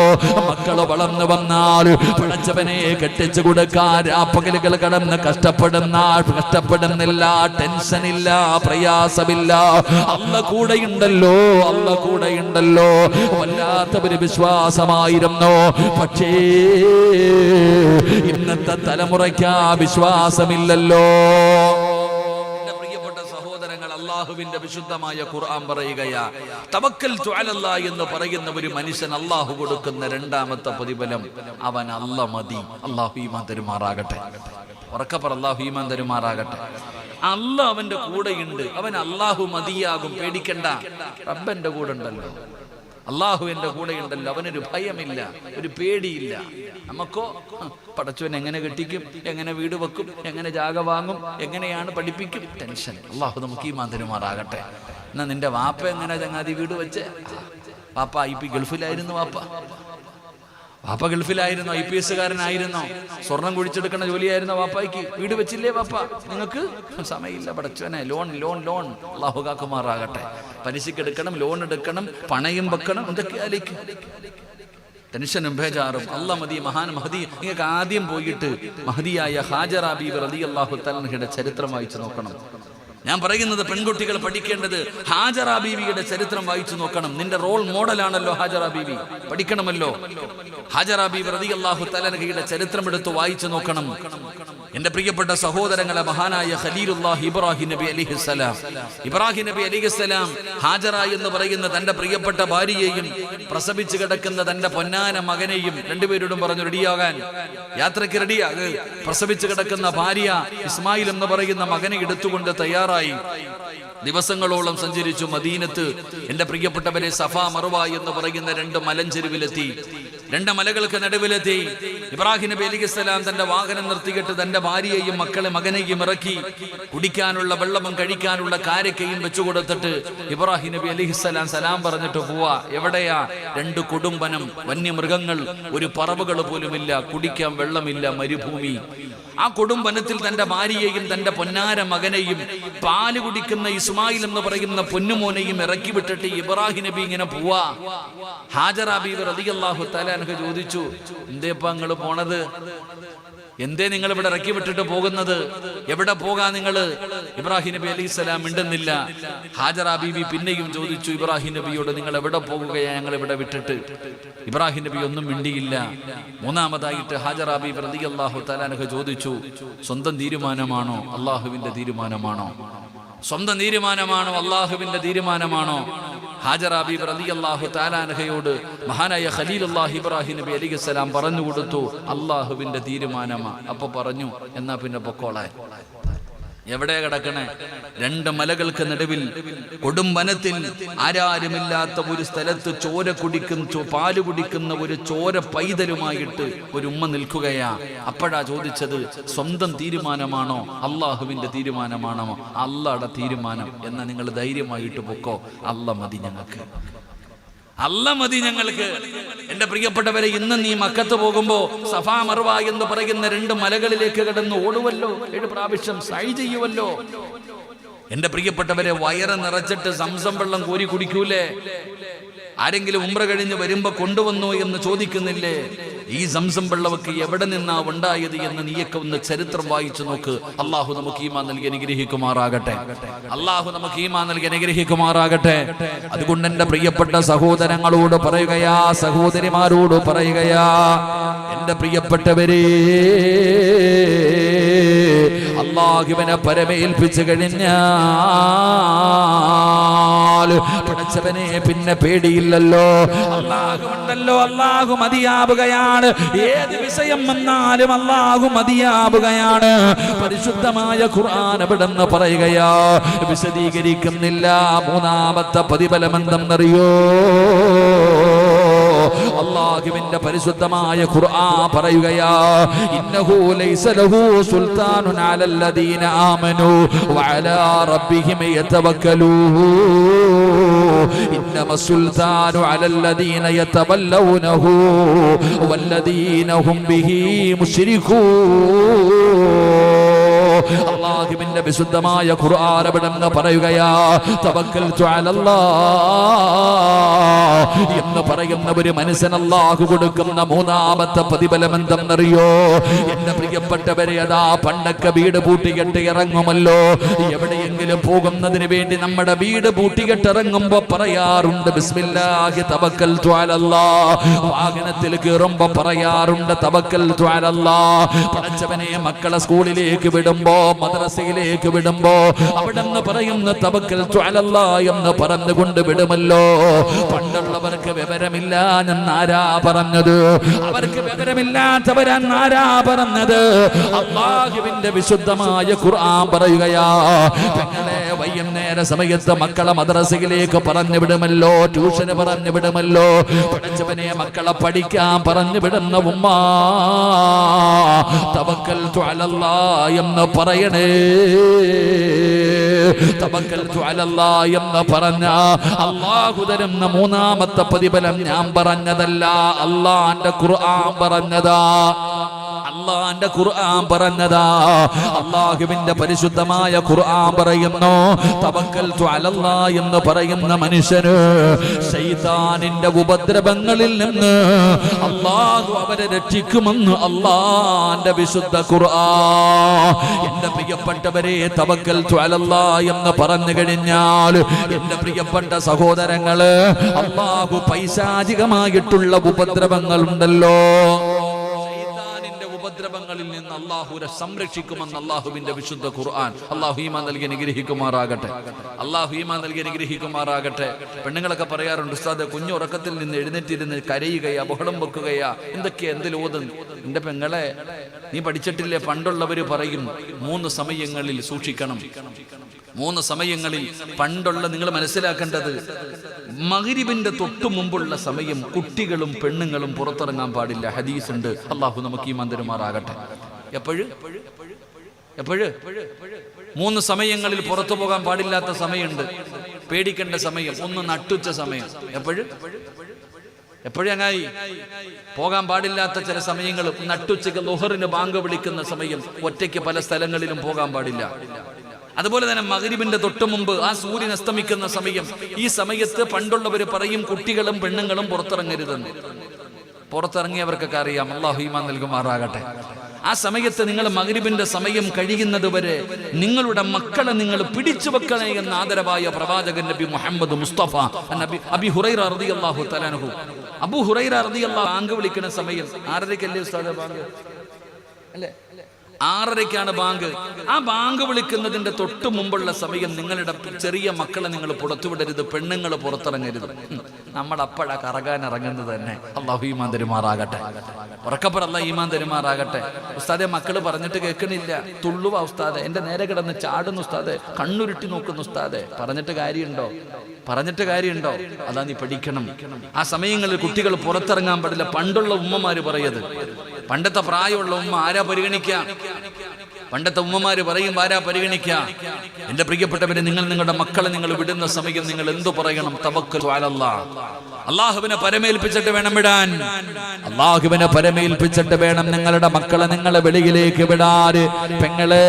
മക്കള് വളർന്നു വന്നാൽ പഠിച്ചവനെ കെട്ടിച്ചു കൊടുക്കാൻ രാപ്പകലുകൾ കടന്ന് കഷ്ടപ്പെടുന്നില്ല, ടെൻഷനില്ല, പ്രയാസമില്ല. അള്ള കൂടെയുണ്ടല്ലോ, അള്ള കൂടെയുണ്ടല്ലോ. വല്ലാത്ത ഒരു വിശ്വാസമായിരുന്നു. പക്ഷേ ഇന്നത്തെ തലമുറയ്ക്ക് ആ വിശ്വാസമില്ലല്ലോ. അല്ലാഹുവിന്റെ വിശുദ്ധമായ ഖുർആൻ പറയുകയാ, തവക്കൽതു അലല്ലാഹ് എന്ന് പറയുന്ന ഒരു മനുഷ്യൻ അല്ലാഹു കൊടുക്കുന്ന രണ്ടാമത്തെ പ്രതിഫലം, അവൻ അല്ല മതി. അല്ലാഹു ഈമാൻ തരുമാറാകട്ടെ. ഉറക്കപ്പറ, അല്ലാഹു ഈമാൻ തരുമാറാകട്ടെ. അല്ല അവന്റെ കൂടെയുണ്ട്, അവൻ അല്ലാഹു മതിയാകും. പേടിക്കണ്ട, റബ്ബന്റെ കൂടെ ഉണ്ടല്ലോ, അല്ലാഹു എന്റെ കൂടെയുണ്ടല്ലോ. അവനൊരു ഭയമില്ല, ഒരു പേടിയില്ല. നമുക്കോ പടച്ചവൻ എങ്ങനെ കെട്ടിക്കും, എങ്ങനെ വീട് വെക്കും, എങ്ങനെ ജാഗ വാങ്ങും, എങ്ങനെയാണ് പഠിപ്പിക്കും, ടെൻഷൻ. അല്ലാഹു നമുക്ക് ഈ മാതരുമാറാകട്ടെ. എന്നാ നിന്റെ വാപ്പ എങ്ങനെ ചങ്ങാതി വീട് വെച്ച്? വാപ്പ IP ഗൾഫിലായിരുന്നു. വാപ്പ ഗൾഫിലായിരുന്നു, IPS കാരനായിരുന്നു, സ്വർണം കുഴിച്ചെടുക്കുന്ന ജോലിയായിരുന്നു വാപ്പായ്ക്ക്. വീട് വെച്ചില്ലേ വാപ്പ? നിങ്ങൾക്ക് സമയമില്ല. പടച്ചവനെ ലോൺ ലോൺ ലോൺ. അല്ലാഹു കാക്കുമാറാകട്ടെ. പലിശക്ക് എടുക്കണം, ലോൺ എടുക്കണം, പണയം വെക്കണം, എന്തൊക്കെ ആലേക്ക് ടെൻഷനും ബേജാറും. അല്ലാ മതി. മഹാൻ മഹദി, നിങ്ങൾക്ക് ആദ്യം പോയിട്ട് മഹദിയായ ഹാജറ ബീവി റളിയല്ലാഹു തആലയുടെ ചരിത്രം വായിച്ചു നോക്കണം. ഞാൻ പറയുന്നത് പെൺകുട്ടികൾ പഠിക്കേണ്ടത് ഹാജറ ബീവിയുടെ ചരിത്രം വായിച്ചു നോക്കണം. നിന്റെ റോൾ മോഡലാണല്ലോ ഹാജറ ബീവി, പഠിക്കണമല്ലോ. ഹാജറ ബീവി റളിയല്ലാഹു തആലയുടെ ചരിത്രം എടുത്ത് വായിച്ചു നോക്കണം. എന്റെ പ്രിയപ്പെട്ട സഹോദരങ്ങളെ, മഹാനായ ഖലീലുല്ലാഹ് ഇബ്രാഹിം നബി അലൈഹിസ്സലാം, ഇബ്രാഹിം നബി അലൈഹിസ്സലാം ഹാജറ എന്ന് പറയുന്ന തന്റെ പ്രിയപ്പെട്ട ഭാര്യയെയും പ്രസവിച്ച് കിടക്കുന്ന തന്റെ പൊന്നാന മകനെയും രണ്ടുപേരോടും പറഞ്ഞു റെഡിയാകാൻ, യാത്രയ്ക്ക് റെഡിയാക്. പ്രസവിച്ച് കിടക്കുന്ന ഭാര്യ ഇസ്മായിൽ എന്ന് പറയുന്ന മകനെ എടുത്തുകൊണ്ട് തയ്യാറായി. ദിവസങ്ങളോളം സഞ്ചരിച്ചു. മദീനത്ത് എന്റെ പ്രിയപ്പെട്ടവരെ സഫ മറുവ എന്ന് പറയുന്ന രണ്ട് മലഞ്ചെരുവിലെത്തി. രണ്ട് മലകൾക്ക് നടുവിലെത്തി. ഇബ്രാഹിം നബി അലൈഹിസ്സലാം തന്റെ വാഹനം നിർത്തിയിട്ട് തന്റെ ഭാര്യയെയും മകനെയും ഇറക്കി. കുടിക്കാനുള്ള വെള്ളവും കഴിക്കാനുള്ള കാരക്കയും വെച്ചു കൊടുത്തിട്ട് ഇബ്രാഹിം നബി അലൈഹിസ്സലാം സലാം പറഞ്ഞിട്ട് പോവാ. എവിടെയാ? രണ്ട് കൊടുമ്പനം, വന്യമൃഗങ്ങൾ, ഒരു പറവുകൾ പോലുമില്ല, കുടിക്കാൻ വെള്ളമില്ല, മരുഭൂമി. ആ കൊടുമ്പനത്തിൽ തന്റെ ഭാര്യയെയും തന്റെ പൊന്നാര മകനെയും പാല് കുടിക്കുന്ന ഇസ്മായിൽ എന്ന് പറയുന്ന പൊന്നുമോനെയും ഇറക്കി വിട്ടിട്ട് ഇബ്രാഹിം നബി ഇങ്ങനെ പോവാ. ഹാജറ ബീവി റളിയല്ലാഹു തആല അൻഹ ചോദിച്ചു, എന്തേപ്പാ നിങ്ങൾ പോണത്? എന്തേ നിങ്ങൾ ഇവിടെ ഇറക്കി വിട്ടിട്ട് പോകുന്നത്? എവിടെ പോകാ നിങ്ങള്? ഇബ്രാഹിം നബി അലൈഹിസ്സലാം മിണ്ടുന്നില്ല. ഹാജറ ബീവി പിന്നെയും ചോദിച്ചു ഇബ്രാഹിം നബിയോട്, നിങ്ങൾ എവിടെ പോകുകയാ ഞങ്ങൾ ഇവിടെ വിട്ടിട്ട്? ഇബ്രാഹിം നബി ഒന്നും മിണ്ടിയില്ല. മൂന്നാമതായിട്ട് ഹാജറ ബീവി റളിയല്ലാഹു തആല അൻഹ ചോദിച്ചു, സ്വന്തം തീരുമാനമാണോ അള്ളാഹുവിന്റെ തീരുമാനമാണോ? സ്വന്തം തീരുമാനമാണോ അള്ളാഹുവിന്റെ തീരുമാനമാണോ? ഹാജറ ബീവി റളിയല്ലാഹു തആല അൻഹയോട് മഹാനായ ഖലീലുല്ലാഹി ഇബ്രാഹിം നബി അലൈഹിസ്സലാം പറഞ്ഞു കൊടുത്തു, അള്ളാഹുവിന്റെ തീരുമാനമാ. അപ്പൊ പറഞ്ഞു, എന്നാ പിന്നെ പൊക്കോളാൻ. എവിടെ കിടക്കണേ? രണ്ട് മലകൾക്ക് നടുവിൽ കൊടുംവനത്തിൽ ആരാരുമില്ലാത്ത ഒരു സ്ഥലത്ത് പാല് കുടിക്കുന്ന ഒരു ചോര പൈതലുമായിട്ട് ഒരു ഉമ്മ നിൽക്കുകയാ. അപ്പോഴാ ചോദിച്ചത്, സ്വന്തം തീരുമാനമാണോ അള്ളാഹുവിന്റെ തീരുമാനമാണോ? അള്ളാഹുടെ തീരുമാനം. എന്നാ നിങ്ങൾ ധൈര്യമായിട്ട് പൊക്കോ, അല്ല മതി ഞങ്ങൾക്ക്, അല്ല മതി ഞങ്ങൾക്ക്. എന്റെ പ്രിയപ്പെട്ടവരെ, ഇന്ന് നീ മക്കത്ത് പോകുമ്പോ സഫാ മർവ എന്ന് പറയുന്ന രണ്ട് മലകളിലേക്ക് കിടന്ന് ഓടുവല്ലോ, 7 പ്രാവശ്യം സഅയ് ചെയ്യുവല്ലോ. എന്റെ പ്രിയപ്പെട്ടവരെ, വയറ് നിറച്ചിട്ട് സംസം വെള്ളം കോരി കുടിക്കൂലേ? ആരെങ്കിലും ഉംറ കഴിഞ്ഞ് വരുമ്പോ കൊണ്ടുവന്നോ എന്ന് ചോദിക്കുന്നില്ലേ? ഈ സംസം വെള്ളമൊക്കെ എവിടെ നിന്നാ ഉണ്ടായത് എന്ന് നീയൊക്കെ ഒന്ന് ചരിത്രം വായിച്ചു നോക്ക്. അള്ളാഹു നമുക്ക് ഈമാൻ നൽകി അനുഗ്രഹിക്കുമാറാകട്ടെ. അള്ളാഹു നമുക്ക് ഈമാൻ നൽകി അനുഗ്രഹിക്കുമാറാകട്ടെ. അതുകൊണ്ട് എന്റെ പ്രിയപ്പെട്ട സഹോദരങ്ങളോട് പറയുകയാ, സഹോദരിമാരോട് പറയുകയാ, എന്റെ പ്രിയപ്പെട്ടവരെ, അള്ളാഹുവിനെ പരമേൽപ്പിച്ചു കഴിഞ്ഞാൽ പഠിച്ചവനെ പിന്നെ പേടിയില്ലല്ലോ. അള്ളാഹുണ്ടല്ലോ, അള്ളാഹു മതിയാവുകയാണ്. ഏത് വിഷയം വന്നാലും അള്ളാഹു മതിയാവുകയാണ്. പരിശുദ്ധമായ ഖുർആൻ എവിടെന്ന് പറയുകയാ, വിശദീകരിക്കുന്നില്ല. മൂന്നാമത്തെ പ്രതിഫലം എന്തെന്നറിയോ? അല്ലാഹുവിന്റെ പരിശുദ്ധമായ ഖുർആൻ പറയുകയാ, ഇന്നഹു ലൈസ ലഹു സുൽത്താനുൻ അലല്ലദീന ആമനൂ വഅലാ റബ്ബിഹിം യതവക്കലൂൻ ഇന്നമ സുൽത്താനു അലല്ലദീന യതവല്ലൗനഹു വല്ലദീന ഹും ബിഹി മുശ്രികൂൻ. അല്ലാഹുവിന്റെ വിശുദ്ധമായ ഖുർആൻ എവിടെന്ന് പറയുകയാ, തവക്കൽതു അലല്ലാഹ് എന്ന് പറയുന്ന ഒരു മനുഷ്യൻ അല്ലാഹു കൊടുക്കുന്ന മൂന്നാമത്തെ പ്രതിഫലം എന്തെന്നറിയോ? എന്റെ പ്രിയപ്പെട്ടവരെ, അതാ പണ്ടൊക്കെ വീട് പൂട്ടിക്കെട്ട് ഇറങ്ങുമല്ലോ. എവിടെയെങ്കിലും പോകുന്നതിന് വേണ്ടി നമ്മുടെ വീട് പൂട്ടിക്കെട്ട് ഇറങ്ങുമ്പോ പറയാറുണ്ട്, ബിസ്മില്ലാഹി തവക്കൽതു അലല്ലാഹ്. വാഹനത്തിൽ കയറുമ്പോ പറയാറുണ്ട്, തവക്കൽതു അലല്ലാഹ്. പഠിച്ചവനെ, മക്കളെ സ്കൂളിലേക്ക് വിടുമ്പോ, മദ്രസയിലേക്ക് വിടുമ്പോ അവിടെന്ന് പറയുന്ന തവക്കൽതു അലല്ലാഹ് എന്ന് പറഞ്ഞുകൊണ്ട് വിടുമല്ലോ. പണ്ടുള്ളവർക്ക് വിവരമില്ല എന്നാരാ പറഞ്ഞത്? അവർക്ക് വിവരമില്ലാത്തവരെന്നാരാ പറഞ്ഞത്? അല്ലാഹുവിന്റെ വിശുദ്ധമായ ഖുർആൻ പറയുകയാ, പെങ്ങളെ, വൈകുന്നേര സമയത്ത് മക്കളെ മദ്രസയിലേക്ക് പറഞ്ഞു വിടുമല്ലോ, ട്യൂഷന് പറഞ്ഞു വിടുമല്ലോ. പഠിച്ചവനെ, മക്കളെ പഠിക്കാൻ പറഞ്ഞു വിടുന്ന ഉമ്മ, തവക്കൽതു അലല്ലാഹ് എന്ന് പറയണേ. തവക്കൽതു അലല്ലാഹ് എന്ന് പറഞ്ഞ അല്ലാഹു തരുന്ന മൂന്നാമത്തെ പ്രതിഫലം ഞാൻ പറഞ്ഞതല്ല, അല്ലാഹുവിന്റെ ഖുർആൻ പറഞ്ഞതാ. അല്ലാഹുവിന്റെ ഖുർആൻ പറഞ്ഞതാ. അല്ലാഹുവിന്റെ പരിശുദ്ധമായ ഖുർആൻ പറയുന്നു, തവക്കൽതു അലല്ലാഹ് എന്ന് പറയുന്ന മനുഷ്യന് ശൈത്താനിന്റെ ഉപദ്രവങ്ങളിൽ നിന്ന് അല്ലാഹു അവരെ രക്ഷിക്കുമെന്ന് അല്ലാഹുവിന്റെ വിശുദ്ധ ഖുർആൻ. എന്റെ പ്രിയപ്പെട്ടവരെ, തവക്കൽതു അലല്ലാഹ് എന്ന് പറഞ്ഞു കഴിഞ്ഞാൽ എന്റെ പ്രിയപ്പെട്ട സഹോദരങ്ങള്, അല്ലാഹു പൈശാചികമായിട്ടുള്ള ഉപദ്രവങ്ങൾ ഉണ്ടല്ലോ, ഉപദ്രവങ്ങളിൽ നിന്ന് അള്ളാഹുരെ സംരക്ഷിക്കുമെന്ന് അള്ളാഹുവിന്റെ വിശുദ്ധ ഖുർആൻ. അള്ളാഹു ഈമാൻ നൽകി അനുഗ്രഹിക്കുമാറാകട്ടെ. അള്ളാഹു ഈമാൻ നൽകി അനുഗ്രഹിക്കുമാറാകട്ടെ. പെണ്ണുങ്ങളൊക്കെ പറയാറുണ്ട്, ഉസ്താദ് കുഞ്ഞു ഉറക്കത്തിൽ നിന്ന് എഴുന്നേറ്റിരുന്ന് കരയുകയാ, ബഹളം വെക്കുകയാ, എന്തൊക്കെയാ എന്തിലോതും. എന്റെ പെങ്ങളെ, നീ പഠിച്ചിട്ടില്ലേ, പണ്ടുള്ളവര് പറയും 3 സമയങ്ങളിൽ സൂക്ഷിക്കണം. 3 സമയങ്ങളിൽ പണ്ടുള്ള നിങ്ങൾ മനസ്സിലാക്കേണ്ടത്, മഗ്രിബിന്റെ തൊട്ടു മുമ്പുള്ള സമയം കുട്ടികളും പെണ്ണുങ്ങളും പുറത്തിറങ്ങാൻ പാടില്ല. ഹദീസ് ഉണ്ട്. അള്ളാഹു നമുക്ക് ഈ മന്ദിരമാറാകട്ടെ. എപ്പോഴ് 3 സമയങ്ങളിൽ പുറത്തു പോകാൻ പാടില്ലാത്ത സമയമുണ്ട്. പേടിക്കേണ്ട സമയം. 1 നട്ടുച്ച സമയം. എപ്പോഴങ്ങായി പോകാൻ പാടില്ലാത്ത ചില സമയങ്ങൾ. നട്ടുച്ചയ്ക്ക് ളുഹറിന് ബാങ്ക് വിളിക്കുന്ന സമയം. ഒറ്റയ്ക്ക് പല സ്ഥലങ്ങളിലും പോകാൻ പാടില്ല. അതുപോലെ തന്നെ മഗ്രിബിന്റെ തൊട്ടു മുമ്പ് ആ സൂര്യൻ അസ്തമിക്കുന്ന സമയം. ഈ സമയത്ത് പണ്ടുള്ളവർ പറയും കുട്ടികളും പെണ്ണുങ്ങളും പുറത്തിറങ്ങരുതെന്ന്. പുറത്തിറങ്ങിയവർക്കൊക്കെ അറിയാം. അല്ലാഹു ഈമാൻ നൽകുമാറാകട്ടെ. ആ സമയത്ത് നിങ്ങൾ മഗ്രിബിന്റെ സമയം കഴിയുന്നത് വരെ നിങ്ങളുടെ മക്കളെ നിങ്ങൾ പിടിച്ചു വെക്കണേ എന്ന ആദരവായ പ്രവാചകൻ നബി മുഹമ്മദ് മുസ്തഫ അബി ഹുറൈറ റളിയല്ലാഹു തആല അൻഹു. അബൂ ഹുറൈറ റളിയല്ലാഹു ബാങ്ക് വിളിക്കുന്ന സമയം 6:30 ഉസ്താദ് ബാങ്ക് അല്ലേ? 6:30 ബാങ്ക്. ആ ബാങ്ക് വിളിക്കുന്നതിന്റെ തൊട്ട് മുമ്പുള്ള സമയം നിങ്ങളുടെ ചെറിയ മക്കളെ നിങ്ങൾ പുറത്തുവിടരുത്, പെണ്ണുങ്ങൾ പുറത്തിറങ്ങരുത്. നമ്മൾ അപ്പോഴാ കറങ്ങാൻ ഇറങ്ങുന്നത് തന്നെ. അല്ലാഹു ഈമാൻ തരുമാറാകട്ടെ. ഉറക്കപ്പുറ അല്ലാഹു ഈമാൻ തരുമാറാകട്ടെ. ഉസ്താദെ, മക്കള് പറഞ്ഞിട്ട് കേൾക്കണില്ല, തുള്ളുവ ഉസ്താദെ, എന്റെ നേരെ കിടന്ന് ചാടുന്നു ഉസ്താദെ, കണ്ണുരുട്ടി നോക്കുന്നു ഉസ്താദെ. പറഞ്ഞിട്ട് കാര്യമുണ്ടോ? അതാ നീ പഠിക്കണം. ആ സമയങ്ങളിൽ കുട്ടികൾ പുറത്തിറങ്ങാൻ പാടില്ല. പണ്ടുള്ള ഉമ്മമാര് പറയത്, പണ്ടത്തെ പ്രായമുള്ള ഉമ്മ ആരാ പരിഗണിക്കാം? പണ്ടത്തെ ഉമ്മമാര് പറയും, ആരാ പരിഗണിക്കാം? എന്റെ പ്രിയപ്പെട്ടവരെ, നിങ്ങൾ നിങ്ങളുടെ മക്കളെ നിങ്ങൾ വിടുന്ന സമയം നിങ്ങൾ എന്തു പറയണം? തവക്കലു അലല്ലാഹ്. അള്ളാഹുവിനെ പരമേൽപ്പിച്ചിട്ട് വേണം വിടാൻ. അള്ളാഹുവിനെ പരമേൽപ്പിച്ചിട്ട് വേണം നിങ്ങളുടെ മക്കളെ നിങ്ങളെ വെളിയിലേക്ക് വിടാറ്. പെങ്ങളെ,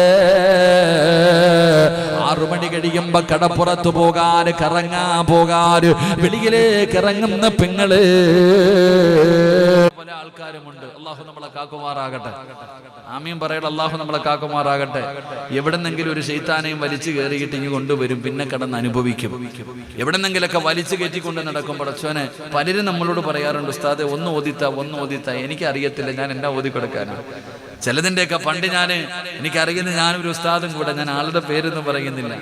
6 മണി കഴിയുമ്പോ കടപ്പുറത്ത് പോകാറ്, കറങ്ങാൻ പോകാറ്, വെളിയിലേക്ക് ഇറങ്ങുന്ന പെങ്ങള് പല ആൾക്കാരുമുണ്ട്. അള്ളാഹു നമ്മളെ കാക്കുമാറാകട്ടെ. ആമീൻ പറയട്ടെ. അള്ളാഹു നമ്മളെ കാക്കുമാറാകട്ടെ. എവിടെന്നെങ്കിലും ഒരു ശൈത്താനെയും വലിച്ചു കയറിയിട്ട് ഇങ്ങ് കൊണ്ടുവരും, പിന്നെ കിടന്ന് അനുഭവിക്കും. എവിടെന്നെങ്കിലൊക്കെ വലിച്ചു കയറ്റിക്കൊണ്ട് നടക്കും. പടച്ചോനെ, പലരും നമ്മളോട് പറയാറുണ്ട്, ഉസ്താദെ ഒന്ന് ഓദിത്ത. എനിക്കറിയത്തില്ല, ഞാൻ എന്നാ ഓതി കൊടുക്കാനാണ്. ചിലതിൻ്റെയൊക്കെ പണ്ട് എനിക്കറിയുന്ന ഞാനൊരു ഉസ്താദും കൂടെ, ഞാൻ ആളുടെ പേരൊന്നും പറയുന്നില്ല,